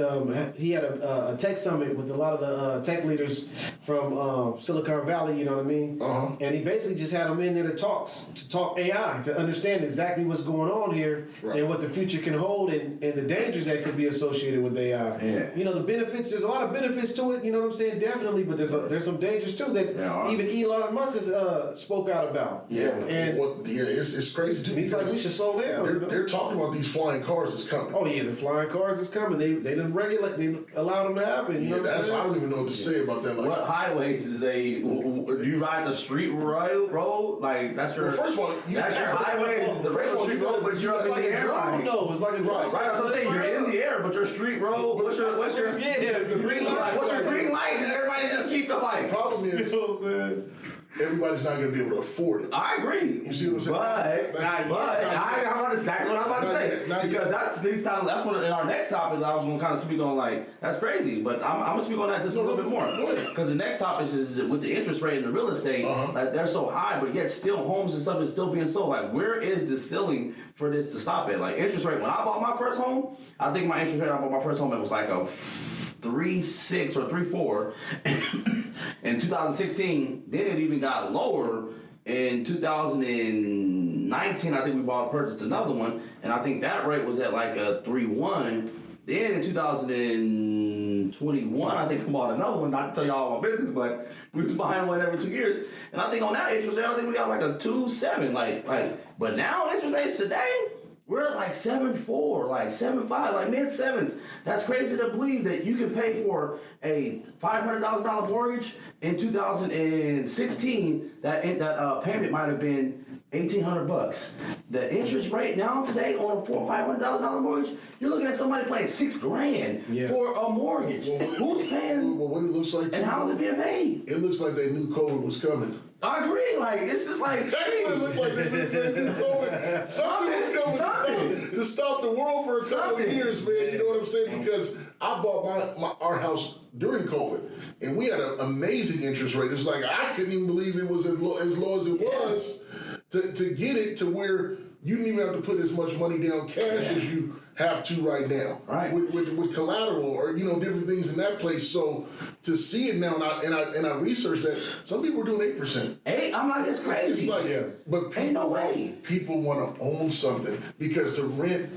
he had a tech summit with a lot of the tech leaders from Silicon Valley, you know what I mean? Uh-huh. And he basically just had them in there to talk AI, to understand exactly what's going on here and what the future can hold and the dangers that could be associated with AI. Yeah. You know, the benefits, there's a lot of benefits to it, you know what I'm saying? Definitely, but there's some dangers too that even Elon Musk has spoke out about. Yeah, and it's crazy too. he's like, we should slow down. They're talking about these flying cars that's coming. Oh yeah, the flying cars is coming. They didn't regulate. They allowed them to happen. You know what I'm saying? I don't even know what to say about that. Like, what highways is do you ride the street road? Like that's your. Well, first of all, that's your highway. Is the regular street road, but you're up in the air. No, it's like a Right, that's what I'm saying. You're in the air, but your street road. What's your the green light? What's your green light? Does everybody just keep the light? The problem is, You know what I'm saying? everybody's not going to be able to afford it. I agree. You see what I'm saying? But I exactly what I'm about to say. Because that's what in our next topic I was going to kind of speak on. Like that's crazy, but I'm going to speak on that just a little bit more. Because the next topic is with the interest rate and the real estate. Like they're so high, but yet still homes and stuff is still being sold. Like where is the ceiling for this to stop it? Like interest rate. When I bought my first home, I think my interest rate I bought my first home it was like a 3.6 or 3.4 in 2016. Then it even got lower in 2019. I think we purchased another one, and I think that rate was at like a 3.1. Then in 2021, I think we bought another one. Not to tell y'all all my business, but we was buying one every 2 years, and I think on that interest rate, I think we got like a 2.7. But now interest rates today. We're at like 7.4, like 7.5, like mid sevens. That's crazy to believe that you can pay for a $500,000 mortgage in 2016. That payment might have been $1,800. The interest rate now today on a $400,000 or $500,000 mortgage, you're looking at somebody paying $6,000 for a mortgage. Who's paying? Well, what it looks like, and how's it being paid? It looks like they knew COVID was coming. I agree. Like it's just like That's what it looked like. They knew COVID. Something was coming to stop the world for a couple of years, man. You know what I'm saying? Because I bought our house during COVID, and we had an amazing interest rate. It's like I couldn't even believe it was as low as it was to get it to where you didn't even have to put as much money down cash as you have to right now, right? With collateral or different things in that place. So to see it now, and I researched that some people are doing 8%. I'm like it's crazy. It's like, but people, ain't no way. People want to own something because the rent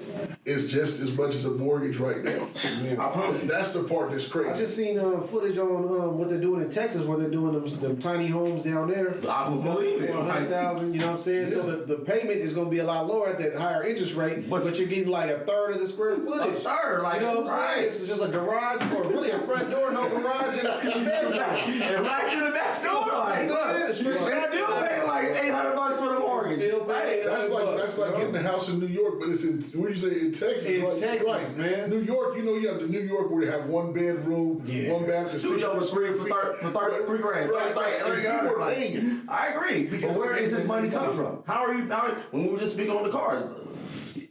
is just as much as a mortgage right now. That's the part that's crazy. I just seen footage on what they're doing in Texas, where they're doing them tiny homes down there. I believe it. 100,000. You know what I'm saying? Yeah. So the payment is going to be a lot lower at that higher interest rate, but you're getting like a third of the square footage. A third, like you know what I'm saying? It's just a garage, or really a front door, no garage, and a bedroom. And right through the back door, like it's still paying like $800 for the mortgage. Still paying. That's like getting a house in New York, but it's in where you say in Texas. In Texas, man. New York, you have the New York where they have one bedroom, one bathroom, $6 for $3,000. Right. I agree. But where is this money coming from? How are you? When we were just speaking on the cars,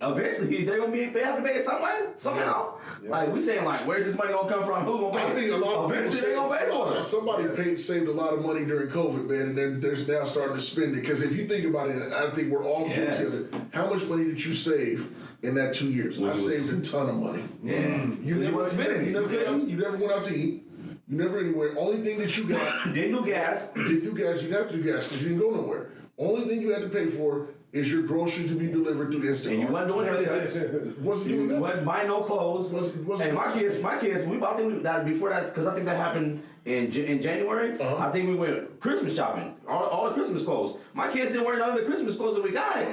eventually they have to pay it somehow. Yeah. Like we saying, like, where's this money gonna come from? Who gonna pay? I think a lot of people they gonna pay for it. Somebody saved a lot of money during COVID, man, and then they're now starting to spend it. Because if you think about it, I think we're all guilty of it. How much money did you save in that 2 years? I saved a ton of money. Yeah, you never went out to eat. You never anywhere. Only thing that you got didn't do gas. You didn't have to do gas because you didn't go nowhere. Only thing you had to pay for is your groceries to be delivered through Instacart. And you wasn't doing haircuts. You wasn't buying no clothes. And my kids, we bought them before that because I think that happened in January. I think we went Christmas shopping. All the Christmas clothes. My kids didn't wear none of the Christmas clothes that we got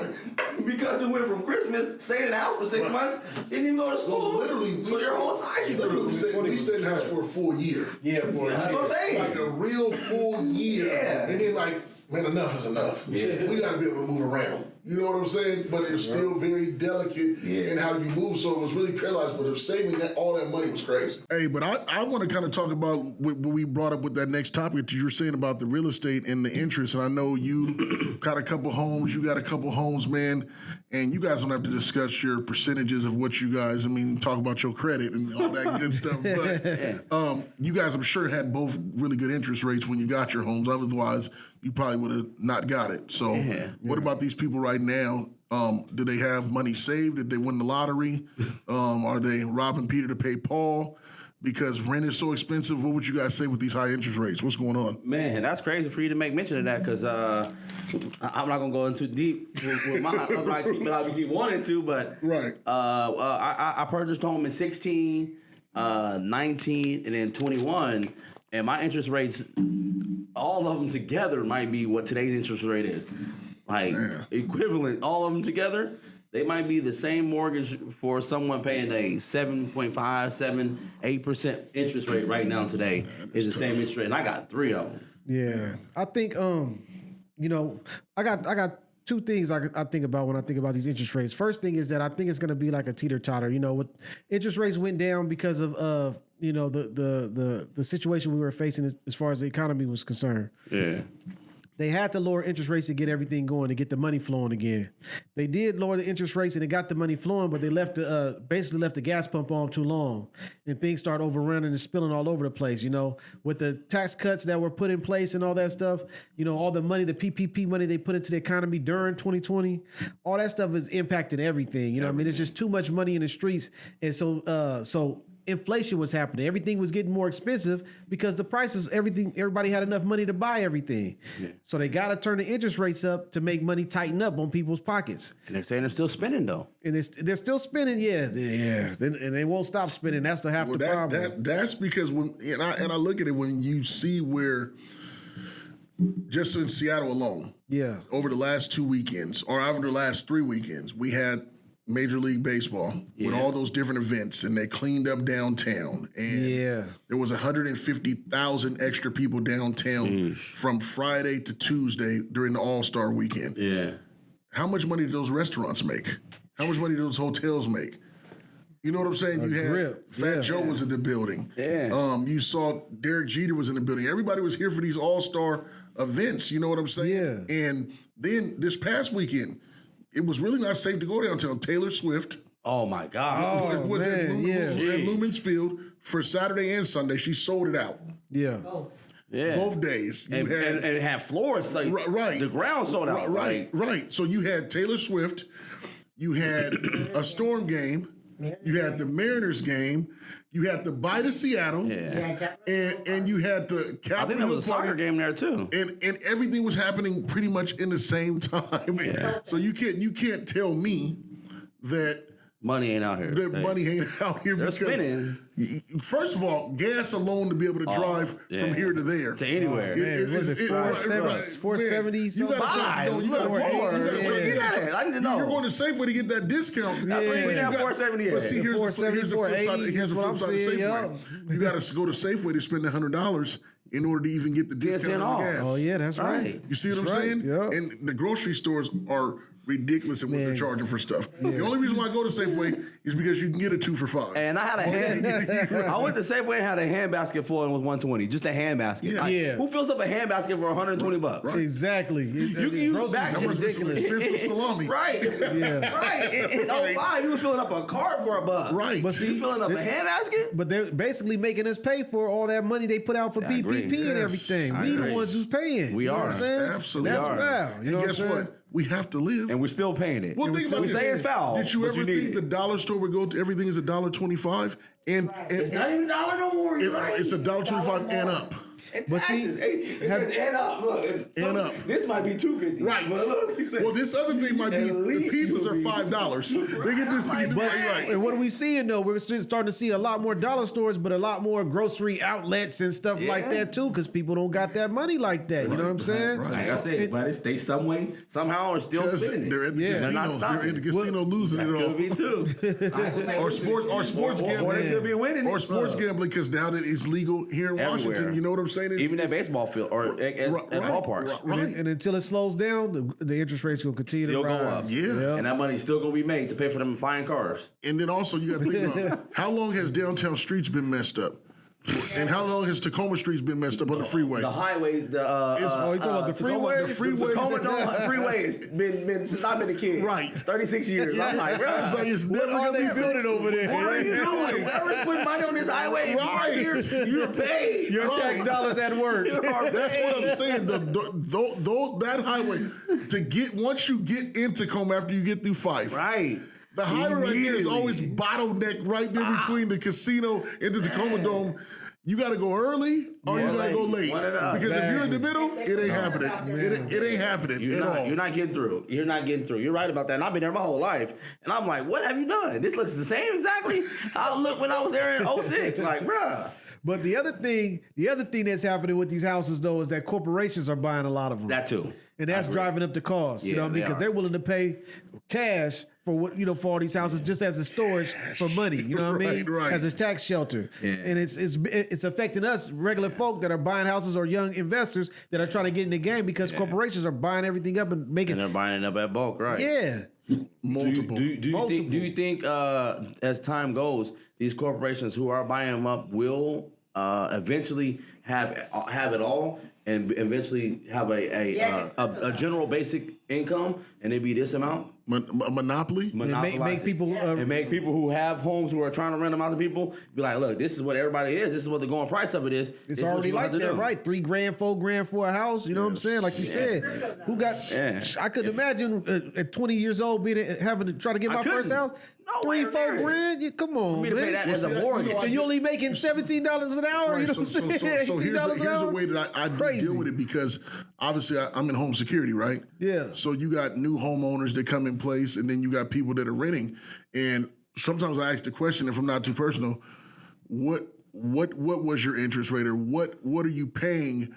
because we went from Christmas, stayed in the house for 6 months, didn't even go to school. Well, literally, so your whole size you grew. We stayed in the house for a full year. Yeah, that's what I'm saying. Like a real full year. Yeah. And then like, man, enough is enough. Yeah. We got to be able to move around. You know what I'm saying? But it's still very delicate in how you move. So it was really paralyzed. But if saving all that money was crazy. Hey, but I want to kind of talk about what we brought up with that next topic that you were saying about the real estate and the interest. And I know you got a couple homes. You got a couple homes, man. And you guys don't have to discuss your percentages of what you guys, talk about your credit and all that good stuff. But you guys, I'm sure, had both really good interest rates when you got your homes. Otherwise, you probably would have not got it. So what about these people right now? Do they have money saved? Did they win the lottery? Are they robbing Peter to pay Paul? Because rent is so expensive. What would you guys say with these high interest rates? What's going on? Man, that's crazy for you to make mention of that because I'm not gonna go into deep with my. I'm not keeping out keep wanting to, but I purchased home in 16, 19, and then 21, and my interest rates, all of them together, might be what today's interest rate is, like equivalent. All of them together. They might be the same mortgage for someone paying a 7.5, 7, 8% interest rate right now today is the same interest rate. And I got 3 of them. Yeah. I think, I got 2 things I think about when I think about these interest rates. First thing is that I think it's going to be like a teeter-totter. With interest rates went down because of the situation we were facing as far as the economy was concerned. Yeah. They had to lower interest rates to get everything going, to get the money flowing again. They did lower the interest rates and it got the money flowing, but they basically left the gas pump on too long, and things started overrunning and spilling all over the place. With the tax cuts that were put in place and all that stuff, all the money, the PPP money they put into the economy during 2020, all that stuff is impacting everything. It's just too much money in the streets, and so inflation was happening. Everything was getting more expensive because the prices, everybody had enough money to buy everything. Yeah. So they got to turn the interest rates up to make money tighten up on people's pockets. And they're saying they're still spending though. And they're still spending, yeah. And they won't stop spending. That's the problem. That's because I look at it when you see where, just in Seattle alone, over the last 2 weekends, or over the last 3 weekends, we had Major League Baseball with all those different events, and they cleaned up downtown. And there was 150,000 extra people downtown from Friday to Tuesday during the All-Star weekend. Yeah. How much money did those restaurants make? How much money did those hotels make? You know what I'm saying? You had Fat Joe was in the building. Yeah. You saw Derek Jeter was in the building. Everybody was here for these All-Star events. You know what I'm saying? Yeah. And then this past weekend, it was really not safe to go downtown. Taylor Swift. Oh, my God. At Lumen's Field for Saturday and Sunday. She sold it out. Yeah. Both. Yeah. Both days. And it had floors. So the ground sold out. Right. So you had Taylor Swift. You had a Storm game. You had the Mariners game. You had the Bye to Seattle. Yeah. And you had the Capitol. I think there was a soccer game there too. And everything was happening pretty much in the same time. Yeah. So you can't tell me that money ain't out here. Money ain't out here They're because spinning. First of all, gas alone to be able to drive from here to there. To anywhere. Was it 470s? You got to I need to know. You're going to Safeway to get that discount. That's what you have 470. But see, here's the flip side of Safeway. You got to go to Safeway to spend $100 in order to even get the discount on the gas. Oh, yeah, that's right. You see what I'm saying? Yep. And the grocery stores are ridiculous in what they're charging for stuff. Yeah. The only reason why I go to Safeway is because you can get a 2 for $5. And I had I went to Safeway and had a handbasket full and it was $120. Just a handbasket. Yeah. Who fills up a handbasket for $120? Right. Exactly. You can use back ridiculous. Expensive salami. Right. Yeah. Right. In 05, you was filling up a cart for $1. Right. But see, you filling up a handbasket? But they're basically making us pay for all that money they put out for PPP and everything. We the ones who's paying. We are. Absolutely. That's foul. And guess what? We have to live. And we're still paying it. Well, think about we say it's foul. Did you ever think the dollar store would go to everything is $1.25? And it's not even $1 no more. It's $1.25 and up. But see, it says and up. Look, and up. This might be $2.50. Right. Well, this other thing might be the pizzas are $5. They get this right. And what are we seeing though? We're starting to see a lot more dollar stores, but a lot more grocery outlets and stuff like that too, because people don't got that money like that. You know what I'm saying? Right. Like I said, but they somehow are still spending it. They're at the casino. They're not stopping. They're in the casino losing it all. Could be too. Or sports gambling. Or they could be winning. Or sports gambling because now that it's legal here in Washington, you know what I'm saying? saying? Even at baseball field or at ballparks. Right. And until it slows down, the interest rates will continue Still to go rise. up. Yeah. And that money's still going to be made to pay for them flying cars. And then also you got to think about how long has downtown streets been messed up? And how long has Tacoma Streets been messed up on the freeway? The highway, you talking about the freeway? The freeway. Tacoma freeway has been since I've been a kid. Right. 36 years. Yeah. I'm like, bro, it's never are gonna they be building fixed. over there? what are you doing? Whoever's putting money on this highway, Right. you're paid. Your tax dollars at work. You are That's what I'm paid. saying. That highway once you get into Tacoma after you get through Fife, Right. the highway right there is Immediately. always bottlenecked right there between the casino and the Tacoma Dome. You got to go early or you got to go late. One of those. Because if you're in the middle, it ain't happening. It ain't happening at all. You're not getting through. You're not getting through. You're right about that. And I've been there my whole life. And I'm like, what have you done? This looks the same exactly how it looked when I was there in 06. Like, bruh. But the other thing that's happening with these houses though is that corporations are buying a lot of them. That too. And that's driving up the cost. You know what I mean? Because they're willing to pay cash for for all these houses just as a storage for money. You know what I mean? Right. As a tax shelter. Yeah. And it's affecting us regular folk that are buying houses or young investors that are trying to get in the game because corporations are buying everything up and making. And they're buying it up at bulk, right? Yeah. Multiple. Do you think as time goes, these corporations who are buying them up will eventually have it all and eventually have a general basic income and it be this amount? Monopoly? Make people and make people who have homes who are trying to rent them out to people be like, look, this is what everybody is. This is what the going price of it is. It's this is what already you gonna like have to that, do. right? $3,000, $4,000 for a house. You know what I'm saying? Like you said, who got? Yeah. I couldn't imagine at 20 years old having to try to get my first house. No way, $3,000, $4,000. Come on, For me to man. pay that as a mortgage. And you only making $17 an hour. Right, You know what I'm saying? so here's $18 an a hour. way that I deal with it because obviously I'm in home security, right? Yeah. So you got new homeowners that come in place, and then you got people that are renting. And sometimes I ask the question, if I'm not too personal, what was your interest rate, or what are you paying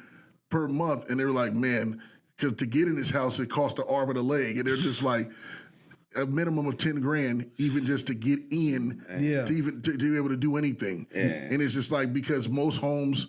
per month? And they're like, man, because to get in this house it costs an arm and a leg, and they're just like, a minimum of $10,000 even just to get in, to be able to do anything. Yeah. And it's just like, because most homes,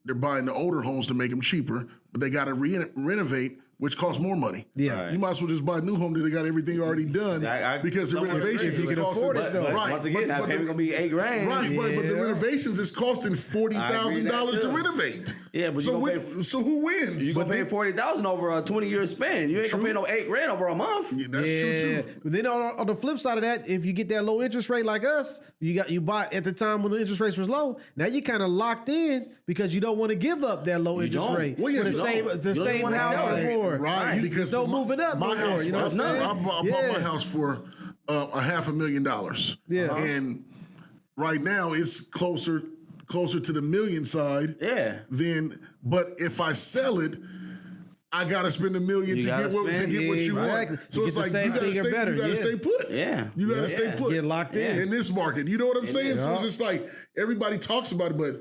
they're buying the older homes to make them cheaper, but they got to renovate, which costs more money. Yeah. Right. You might as well just buy a new home that they got everything already done because the renovations agree. is If you can costing. afford it, though. Right. Once again, that payment gonna be $8,000. Right, but the Yeah. renovations is costing $40,000 to too. renovate. Yeah, but so you gonna so who wins? You gonna pay $40,000 over a 20-year span. You ain't gonna pay no $8,000 over a month. Yeah, that's true too. But then on the flip side of that, if you get that low interest rate like us, you bought at the time when the interest rates was low. Now you kind of locked in because you don't want to give up that low interest don't. rate Well, yes, for the you don't. same You don't wanna house sell or it. more. Right, because there's no moving up my no more. house, You know what I'm saying? I bought my house for $500,000. Yeah. And right now it's closer to the million side. Yeah. But if I sell it, I gotta spend $1 million You to gotta get what spend- you Exactly. want. So You it's get like the same you thing or better, gotta yeah. stay put. Yeah. You gotta stay put. Get locked in. this market. You know what I'm saying? So it's just like everybody talks about it, but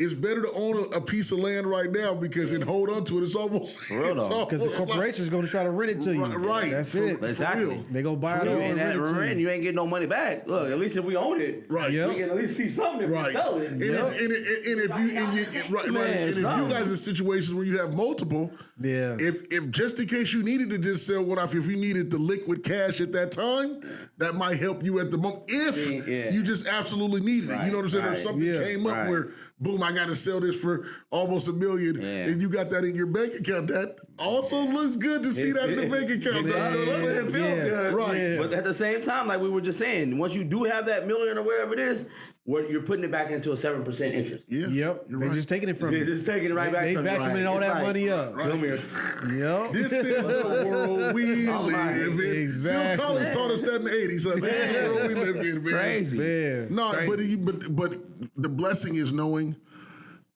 it's better to own a piece of land right now because and hold on to it. It's almost real though. Because the corporation is going to try to rent it to you. Right. That's For- it. for Exactly. real. They gonna buy it You all ain't and rent it to rent, you. you ain't getting no money back. Look, at least if we own it, Right. we Yep. can at least see something if we sell it. And if you guys in situations where you have multiple, Yeah. If just in case you needed to just sell one off, if you needed the liquid cash at that time, that might help you at the moment. If Yeah. you just absolutely needed it, you know what I'm saying? Or Right. something Yeah. came up Right. where, boom, I got to sell this for almost $1 million, Yeah. and you got that in your bank account. That also looks good to see that in the bank account. It bro. You know what I'm saying? feel good, Right. But at the same time, like we were just saying, once you do have that million or whatever it is, you're putting it back into a 7% interest. Yeah. Yep. You're They're right. just taking it from They're you. just taking it right back They from you. vacuuming all It's that like, money up. Come here. Yep. This is the world we live in. Exactly. Phil Collins taught us that in the 80s. So this is the world we live in, man. Crazy. Man. No, Crazy. but the blessing is knowing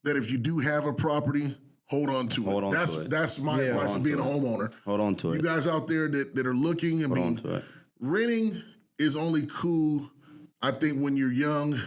that if you do have a property, hold on to it. Hold on to it. That's my Yeah. advice of being a homeowner. Hold on to You it. guys out there that are looking, Hold on to it. renting is only cool, I think, when you're young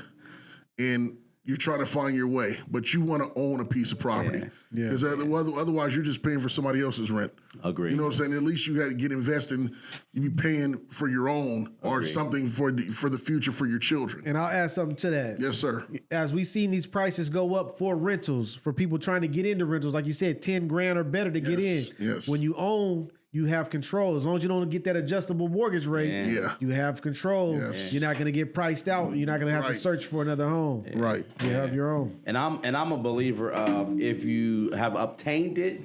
and you're trying to find your way, but you want to own a piece of property. Yeah. Because otherwise you're just paying for somebody else's rent. Agree. You know what I'm saying? At least you got to get invested. You be paying for your own or something for the future for your children. And I'll add something to that. Yes, sir. As we've seen these prices go up for rentals, for people trying to get into rentals, like you said, 10 grand or better to get in. Yes. When you own, you have control. As long as you don't get that adjustable mortgage rate, you have control. Yes. You're not going to get priced out. You're not going to have to search for another home. Right. You have your own. And I'm a believer of if you have obtained it,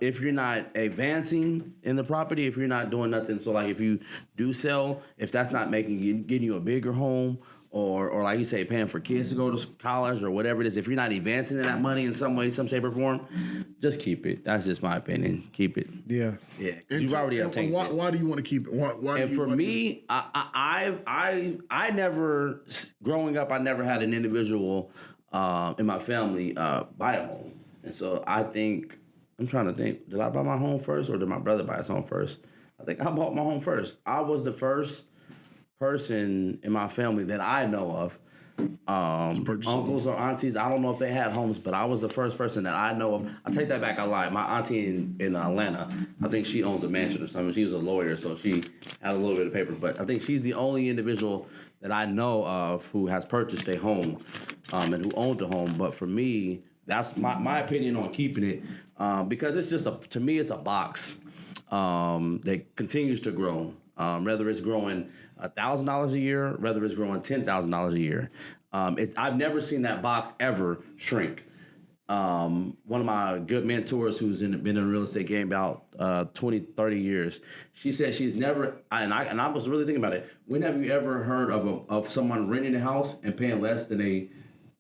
if you're not advancing in the property, if you're not doing nothing. So like if you do sell, if that's not getting you a bigger home, or like you say, paying for kids to go to college or whatever it is, if you're not advancing in that money in some way, some shape or form, just keep it. That's just my opinion. Keep it. Yeah. Yeah. You've already obtained it. Why do you want to keep it? Why For me, I never, growing up, I never had an individual in my family buy a home. And so I'm trying to think, did I buy my home first or did my brother buy his home first? I think I bought my home first. I was the first person in my family that I know of, uncles or aunties. I don't know if they had homes, but I was the first person that I know of. I take that back. I lied. My auntie in Atlanta, I think she owns a mansion or something. She was a lawyer, so she had a little bit of paper. But I think she's the only individual that I know of who has purchased a home and who owned a home. But for me, that's my opinion on keeping it because it's just to me it's a box that continues to grow. Whether it's growing $1,000 a year, whether it's growing $10,000 a year. I've never seen that box ever shrink. One of my good mentors who's been in the real estate game about 20, 30 years, she said she's never, and I was really thinking about it, when have you ever heard of someone renting a house and paying less than they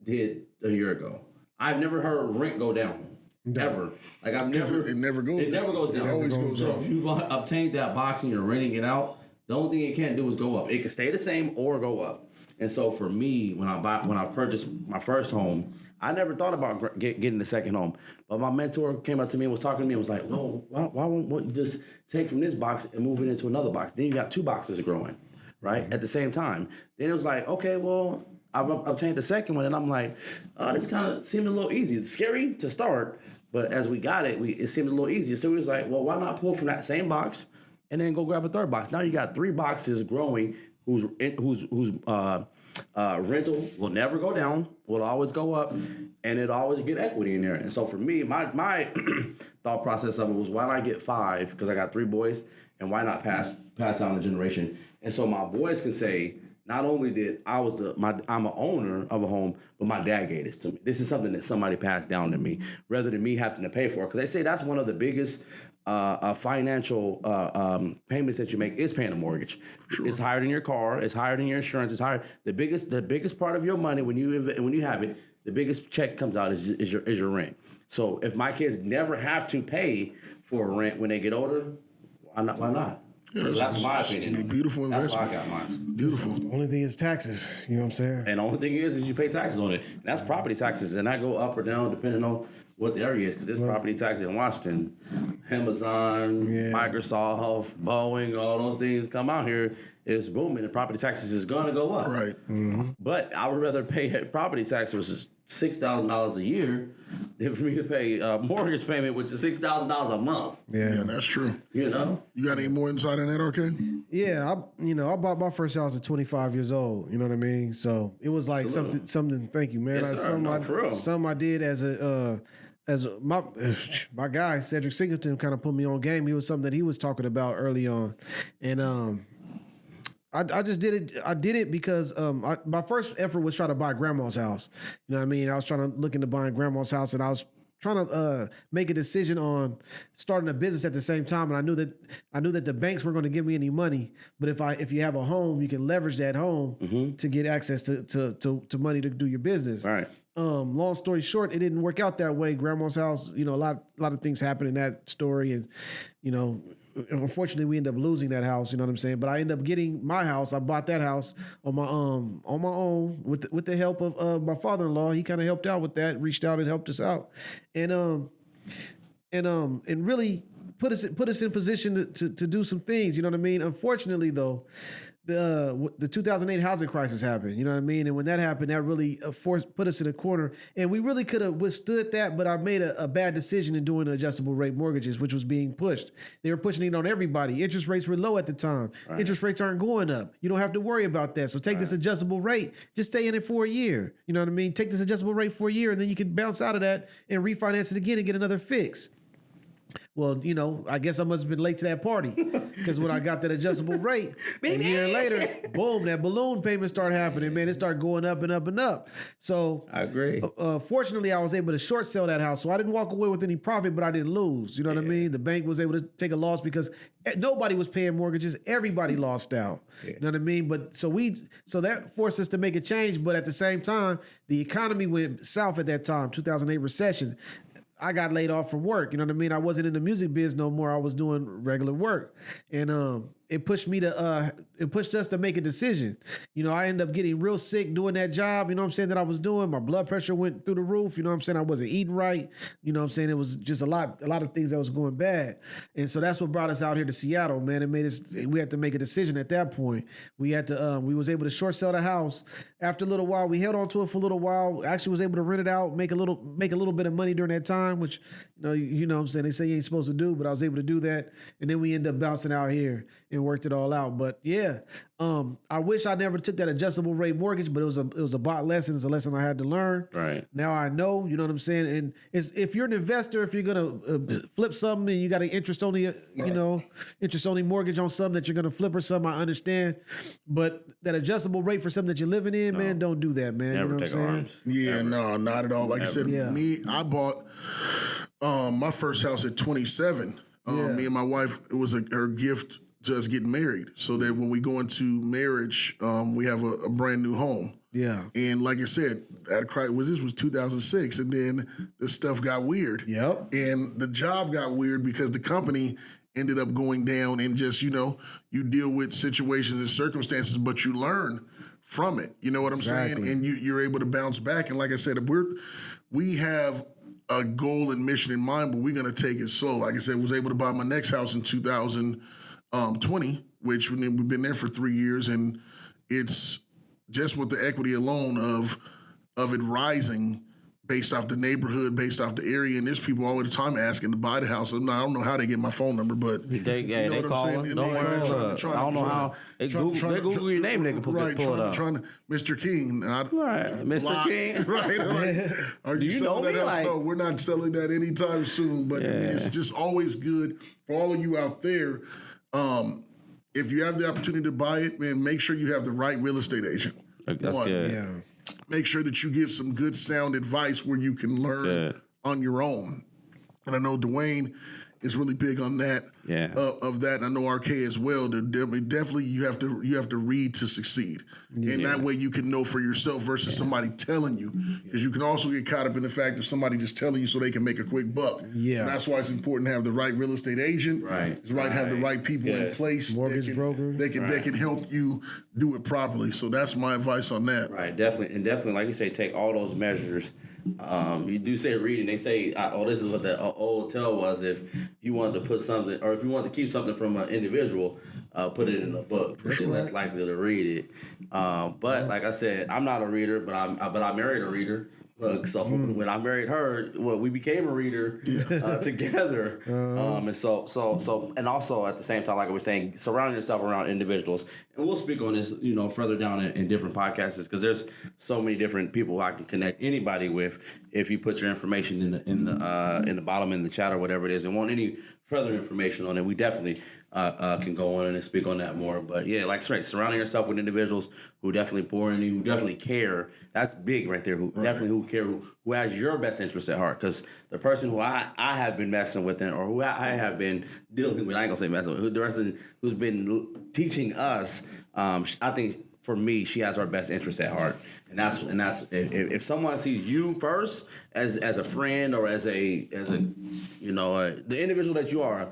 did a year ago? I've never heard rent go down. Ever. Like I've never. It never goes down. It never goes down. It always goes so up. if you've obtained that box and you're renting it out, the only thing it can't do is go up. It can stay the same or go up. And so for me, when I purchased my first home, I never thought about getting the second home. But my mentor came up to me and was talking to me and was like, "Well, why won't you just take from this box and move it into another box? Then you got two boxes growing, right, at the same time." Then it was like, okay, well, I've obtained the second one, and I'm like, oh, this kind of seemed a little easy. It's scary to start, but as we got it, it seemed a little easier. So we was like, well, why not pull from that same box and then go grab a third box? Now you got three boxes growing whose rental will never go down, will always go up, and it'll always get equity in there. And so for me, my thought process of it was, why not get 5? Because I got 3 boys, and why not pass down the generation? And so my boys can say, not only did I'm an owner of a home, but my dad gave this to me. This is something that somebody passed down to me, rather than me having to pay for it. Because they say that's one of the biggest financial payments that you make is paying a mortgage. Sure. It's higher than your car. It's higher than your insurance. It's higher. The biggest part of your money when you have it, the biggest check comes out is your rent. So if my kids never have to pay for rent when they get older, why not? Yeah, that's my opinion. A beautiful investment. That's why I got mine. Beautiful. The only thing is taxes. You know what I'm saying? And the only thing is you pay taxes on it. And that's property taxes. And that go up or down depending on what the area is. Because there's property taxes in Washington. Amazon, Microsoft, Boeing, all those things come out here. It's booming. And property taxes is going to go up. Right. Mm-hmm. But I would rather pay property tax, which is $6,000 a year, than for me to pay a mortgage payment, which is $6,000 a month. Yeah, that's true. You know? You got any more insight on that, RK? Yeah, I bought my first house at 25 years old. You know what I mean? So it was like something. Thank you, man. Yes, sir. Something I did as my guy Cedric Singleton kind of put me on game. He was something that he was talking about early on, and I just did it. I did it because my first effort was trying to buy grandma's house. You know what I mean? I was trying to look into buying grandma's house, and I was trying to make a decision on starting a business at the same time. And I knew that the banks weren't going to give me any money. But if you have a home, you can leverage that home to get access to money to do your business. Right. Long story short, it didn't work out that way. Grandma's house, a lot of things happened in that story, and unfortunately, we ended up losing that house. You know what I'm saying? But I ended up getting my house. I bought that house on my own with the help of my father-in-law. He kind of helped out with that, reached out and helped us out, and really put us in position to do some things. You know what I mean? Unfortunately, though, the 2008 housing crisis happened. You know what I mean? And when that happened, that really put us in a corner. And we really could have withstood that, but I made a bad decision in doing the adjustable rate mortgages, which was being pushed. They were pushing it on everybody. Interest rates were low at the time. Right. Interest rates aren't going up. You don't have to worry about that. So take this adjustable rate. Just stay in it for a year. You know what I mean? Take this adjustable rate for a year, and then you can bounce out of that and refinance it again and get another fix. Well, you know, I guess I must have been late to that party because when I got that adjustable rate, a year later, boom, that balloon payment started happening, man. It started going up and up and up. So I agree. Fortunately, I was able to short sell that house. So I didn't walk away with any profit, but I didn't lose. You know what I mean? The bank was able to take a loss because nobody was paying mortgages. Everybody lost out. You know what I mean? But so that forced us to make a change. But at the same time, the economy went south at that time, 2008 recession. I got laid off from work. You know what I mean? I wasn't in the music biz no more. I was doing regular work. And it pushed us to make a decision. You know, I ended up getting real sick doing that job, you know what I'm saying, that I was doing. My blood pressure went through the roof, you know what I'm saying? I wasn't eating right. You know what I'm saying? It was just a lot of things that was going bad. And so that's what brought us out here to Seattle, man. We had to make a decision at that point. We was able to short sell the house. After a little while, we held on to it for a little while. Actually was able to rent it out, make a little bit of money during that time, which, you know what I'm saying, they say you ain't supposed to do, but I was able to do that. And then we ended up bouncing out here and worked it all out. But yeah, I wish I never took that adjustable rate mortgage, but it was a bot lesson. It's a lesson I had to learn. Right. Now I know, you know what I'm saying? And if you're an investor, if you're going to flip something and you got an interest only mortgage on something that you're going to flip or something, I understand. But that adjustable rate for something that you're living in, man, don't do that, man. Never you know take arms. Yeah, ever. No, not at all. Like I said, I bought my first house at 27. Me and my wife, it was her gift to us getting married, so that when we go into marriage, we have a brand new home. Yeah. And like I said, this was 2006, and then the stuff got weird. Yep. And the job got weird because the company ended up going down, and just, you deal with situations and circumstances, but you learn from it. You know what I'm saying? And you're able to bounce back. And like I said, we have a goal and mission in mind, but we're going to take it slow. Like I said, I was able to buy my next house in 2020, which we've been there for 3 years, and it's just with the equity alone of it rising based off the neighborhood, based off the area. And there's people all the time asking to buy the house. I don't know how they get my phone number, but they call them. Don't worry. I don't know how. They Google your name, they can pull it up. Mr. King. Mr. King. Right. Are you selling that house? No, we're not selling that anytime soon. But I mean, it's just always good for all of you out there. If you have the opportunity to buy it, man, make sure you have the right real estate agent. That's good. Yeah. Make sure that you get some good sound advice where you can learn on your own. And I know Dwayne is really big on that. Yeah. Of that, and I know RK as well. Definitely, you have to read to succeed, and that way you can know for yourself versus somebody telling you. Because you can also get caught up in the fact of somebody just telling you so they can make a quick buck. Yeah. And that's why it's important to have the right real estate agent. Right. It's right to have the right people in place. Mortgage broker. They can help you do it properly. So that's my advice on that. Right. Definitely, like you say, take all those measures. You do say reading. They say, this is what the old tell was: if you wanted to put something, or if you wanted to keep something from an individual, put it in a book. You're less likely to read it. But like I said, I'm not a reader, but I married a reader. So when I married her, we became a reader together. And so and also at the same time, like I was saying, surround yourself around individuals. And we'll speak on this, further down in different podcasts, because there's so many different people I can connect anybody with if you put your information in the bottom in the chat or whatever it is, and want any further information on it. We definitely can go on and speak on that more. But yeah, like straight, surrounding yourself with individuals who definitely pour into you, who definitely care. That's big right there. Who care, who has your best interest at heart. Because the person who I have been messing with, or who I have been dealing with, I ain't gonna say messing with, the person who's been teaching us, I think for me, she has our best interest at heart. And that's if someone sees you first as a friend or as the individual that you are,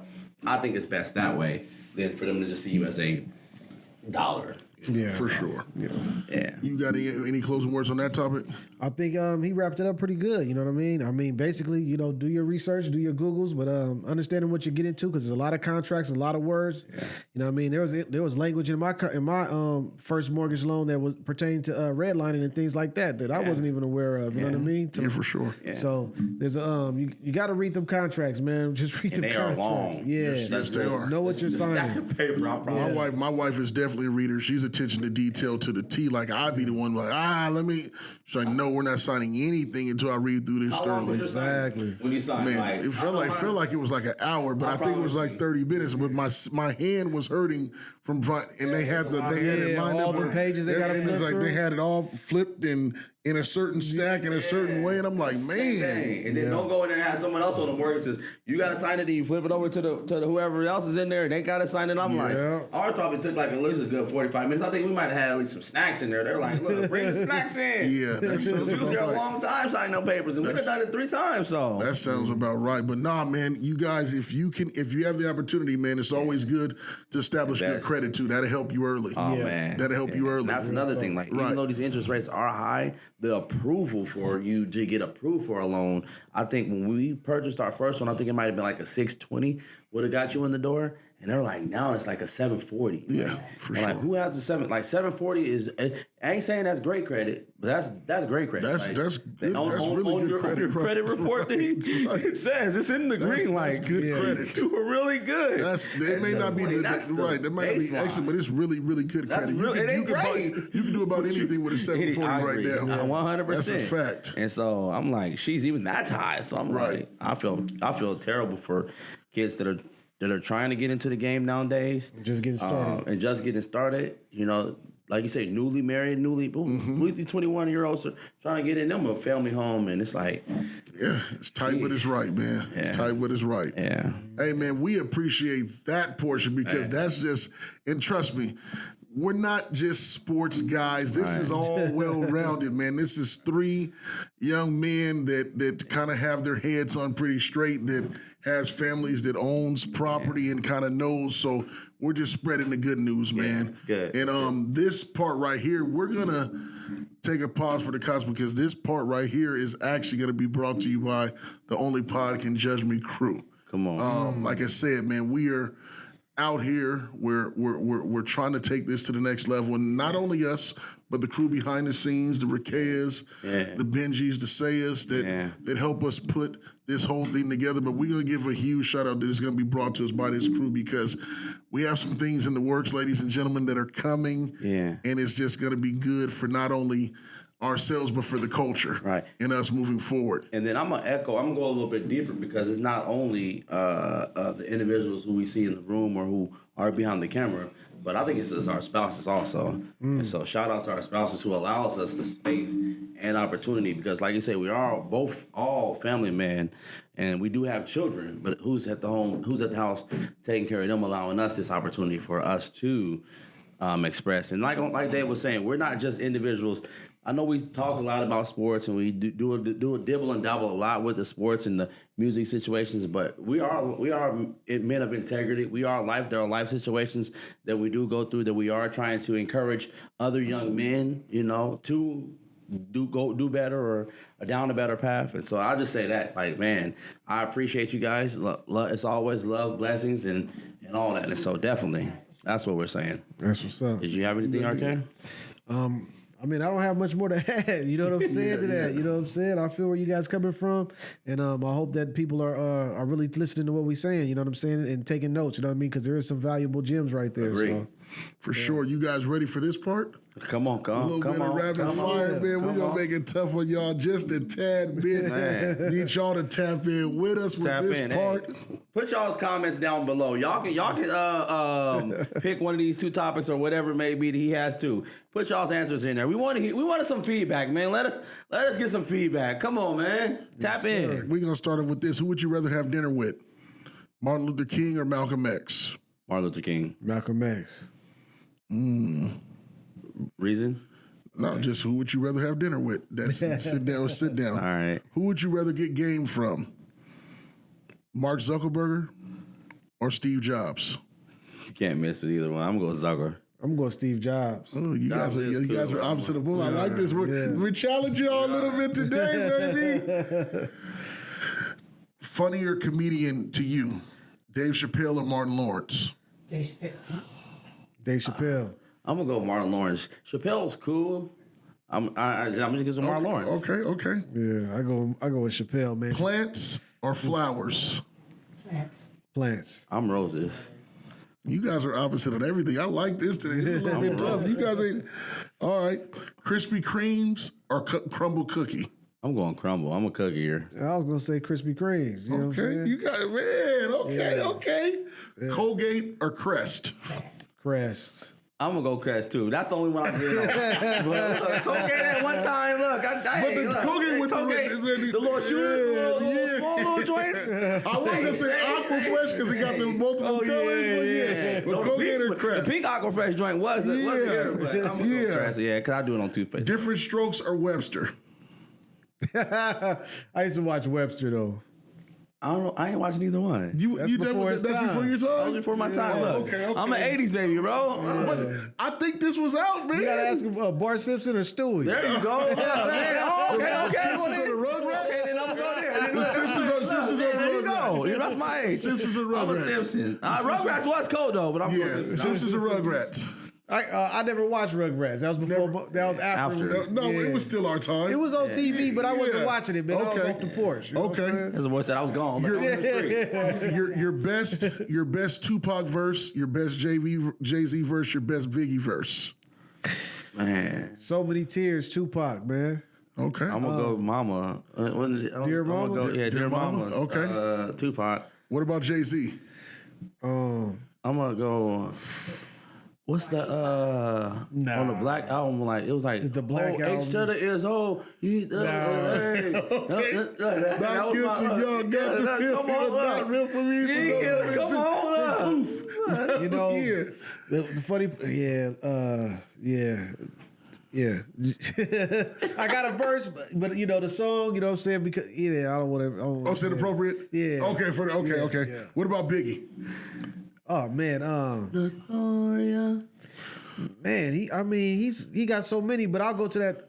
I think it's best that way than for them to just see you as a dollar. Yeah, for sure. Yeah. You got any closing words on that topic? I think he wrapped it up pretty good. You know what I mean? I mean, basically, do your research, do your Googles, but understanding what you get into because there's a lot of contracts, a lot of words. Yeah. You know what I mean? There was language in my first mortgage loan that was pertaining to redlining and things like that I wasn't even aware of. You know what I mean? Yeah, for sure. Yeah. So there's you got to read them contracts, man. Just read them contracts. They are long. Yeah, yes, they are. Know what you're signing. My wife is definitely a reader. She's attention to detail to the T. Like I'd be the one like, let me. She's like, no, we're not signing anything until I read through this thoroughly. Exactly. When you sign, man, it felt like it was like an hour, but I think it was like 30 minutes. But my hand was hurting from front, and they had it lined all up. the pages they got. It was like they had it all flipped and in a certain stack in a certain way, and I'm like, man. And then don't go in there and have someone else on the mortgage says you got to sign it, and you flip it over to the whoever else is in there, and they got to sign it. I'm like, ours probably took like at least a good 45 minutes. I think we might have had at least some snacks in there. They're like, look, bring the snacks in. Yeah, that sounds she was here a long time signing no papers, and we've done it 3 times. So that sounds about right. But nah, man, you guys, if you have the opportunity, man, it's always good to establish good credit too. That'll help you early. Oh man, that'll help you early. That's another thing. Like even though these interest rates are high, the approval for you to get approved for a loan, I think when we purchased our first one, I think it might have been like a 620 would have got you in the door. And they're like, now it's like a 740. Yeah, for sure. Like, who has the 740 is? I ain't saying that's great credit, but that's great credit. That's good. That's really good credit. Your credit report that it says it's in the green. That's good credit. You were really good. It may not be right. That might not be excellent, but it's really, really good credit. You can do about anything with a 740 right now. 100%. That's a fact. And so I'm like, she's even that's high. So I'm like, I feel terrible for kids that are trying to get into the game nowadays. Just getting started. Like you say, newly married, these 21-year-olds are trying to get in them a family home, and it's like... Yeah, it's tight, but it's right, man. Yeah. It's tight, but it's right. Yeah. Hey, man, we appreciate that portion because that's just... And trust me, we're not just sports guys. This is all well-rounded, man. This is 3 young men that kind of have their heads on pretty straight, that has families, that owns property and kind of knows. So we're just spreading the good news, man. It's good. And this part right here, we're going to take a pause for the cost because this part right here is actually going to be brought to you by the Only Pod Can Judge Me crew. Come on. Like I said, man, we are out here. We're trying to take this to the next level, and not only us, but the crew behind the scenes, the Rakayas, the Benjis, the Sayas that help us put this whole thing together. But we're gonna give a huge shout out that is gonna be brought to us by this crew because we have some things in the works, ladies and gentlemen, that are coming. Yeah. And it's just gonna be good for not only ourselves, but for the culture and us moving forward. And then I'm going to go a little bit deeper because it's not only the individuals who we see in the room or who are behind the camera, but I think it's our spouses also. And so shout out to our spouses who allows us the space and opportunity because like you say, we are all family men and we do have children, but who's at the house taking care of them, allowing us this opportunity for us to express. And like Dave was saying, we're not just individuals. I know we talk a lot about sports and we do a dibble and dabble a lot with the sports and the music situations, but we are men of integrity. There are life situations that we do go through that we are trying to encourage other young men, to do better or down a better path. And so I'll just say that, like, man, I appreciate you guys. It's always love, blessings, and all that. And so definitely, that's what we're saying. That's what's up. Did you have anything, Arcane? I mean, I don't have much more to add. You know what I'm saying to that? You know what I'm saying? I feel where you guys coming from, and I hope that people are really listening to what we're saying. You know what I'm saying, and taking notes. You know what I mean? Because there is some valuable gems right there. Agree. So. For sure. You guys ready for this part? Come on. A little bit of rapid fire, man. We're going to make it tough on y'all just a tad bit. Need y'all to tap in with us with this part. Hey, put y'all's comments down below. Y'all can pick one of these 2 topics or whatever it may be that he has to. Put y'all's answers in there. We wanted some feedback, man. Let us get some feedback. Come on, man. Tap in. We're going to start off with this. Who would you rather have dinner with? Martin Luther King or Malcolm X? Martin Luther King. Malcolm X. Reason? No, just who would you rather have dinner with? That's sit down. All right. Who would you rather get game from? Mark Zuckerberg or Steve Jobs? You can't miss with either one. I'm going to Zucker. I'm going Steve Jobs. Oh, you guys are opposite of both. I like this. We challenge y'all a little bit today, baby. Funnier comedian to you, Dave Chappelle or Martin Lawrence? Dave Chappelle. I'm gonna go Martin Lawrence. Chappelle's cool. I'm just get some Martin Lawrence. Okay. Yeah, I go with Chappelle, man. Plants or flowers? Plants. I'm roses. You guys are opposite on everything. I like this today. It's a little bit tough. You guys ain't. All right. Krispy Kremes or crumble cookie? I'm going crumble. I'm a cookie here. I was gonna say Krispy Kreme. You know what I'm saying? You got it, man. Okay. Yeah. Colgate or Crest? Crest. I'm gonna go Crest too. That's the only one I get on. But Colgate at one time. Look, Colgate with the little shoes, little small little joints. I was gonna say Aqua Fresh because it got the multiple colors. But Colgate or Crest? The pink Aqua Fresh joint was here, but I'm gonna go Crest. Yeah, because I do it on toothpaste. Different Strokes or Webster? I used to watch Webster though. I don't know. I ain't watching either one. That's before your time. That was before my time. Look, okay. I'm an 80s baby, bro. But I think this was out, man. You gotta ask him, Bart Simpson or Stewie. There you go. Man. Oh, okay. Simpsons or the Rugrats? Okay, then I'm gonna go there. The Simpsons or the There you Rugrats? go. That's my age. Simpsons or Rugrats? I'm a Simpson. Rugrats was cold though, but I'm going Simpsons. Simpsons or Rugrats? I never watched Rugrats. That was before. That was after. No, it was still our time. It was on TV, but I wasn't watching it, man. I was off the porch. Okay. As the boy said, I was gone. Your best Tupac verse, your best Jay-Z verse, your best Biggie verse. Man. So Many Tears, Tupac, man. Okay. I'm gonna go Mama. Dear Mama? Dear Mama. Okay. Tupac. What about Jay-Z? I'm gonna go. What's the on the Black album? Like it was like it's the Black album. H to the is Not guilty, y'all got to feel not real for me. Come on, you know, the funny, I got a verse, but you know the song. You know what I'm saying? Because I don't want to. Oh, is it appropriate? Yeah. Okay. Okay. Yeah. What about Biggie? Oh man, man, he got so many, but I'll go to that,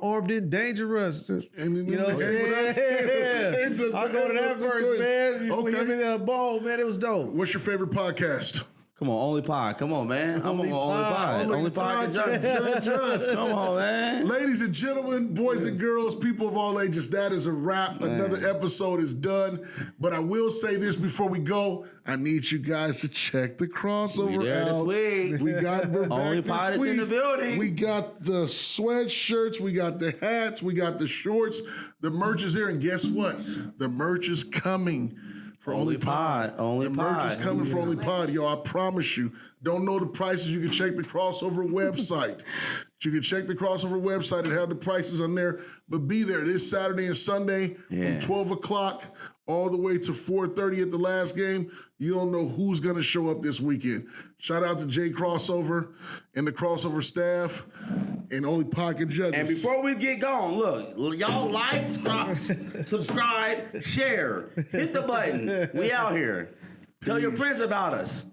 Armed and Dangerous. You know what I'm saying? I'll go to that verse, man. You put him in that ball, man. It was dope. What's your favorite podcast? Come on, Only Pod. Come on, man. I'm gonna go Only Pod. Only Pod can judge us. Come on, man. Ladies and gentlemen, boys and girls, people of all ages, that is a wrap. Man. Another episode is done. But I will say this before we go. I need you guys to check the crossover out. This week. We're Only back Pod this is week. in the building. We got the sweatshirts, we got the hats, we got the shorts. The merch is here, and guess what? The merch is coming. For Only Pod. Only the Pod. merch is coming for Only Pod, y'all. I promise you. Don't know the prices? You can check the crossover website. You can check the crossover website and have the prices on there. But be there this Saturday and Sunday from 12 o'clock all the way to 4:30 at the last game. You don't know who's going to show up this weekend. Shout out to Jay Crossover and the Crossover staff and Only Pocket Judges. And before we get going, look, y'all like, subscribe, share, hit the button. We out here. Tell your friends about us.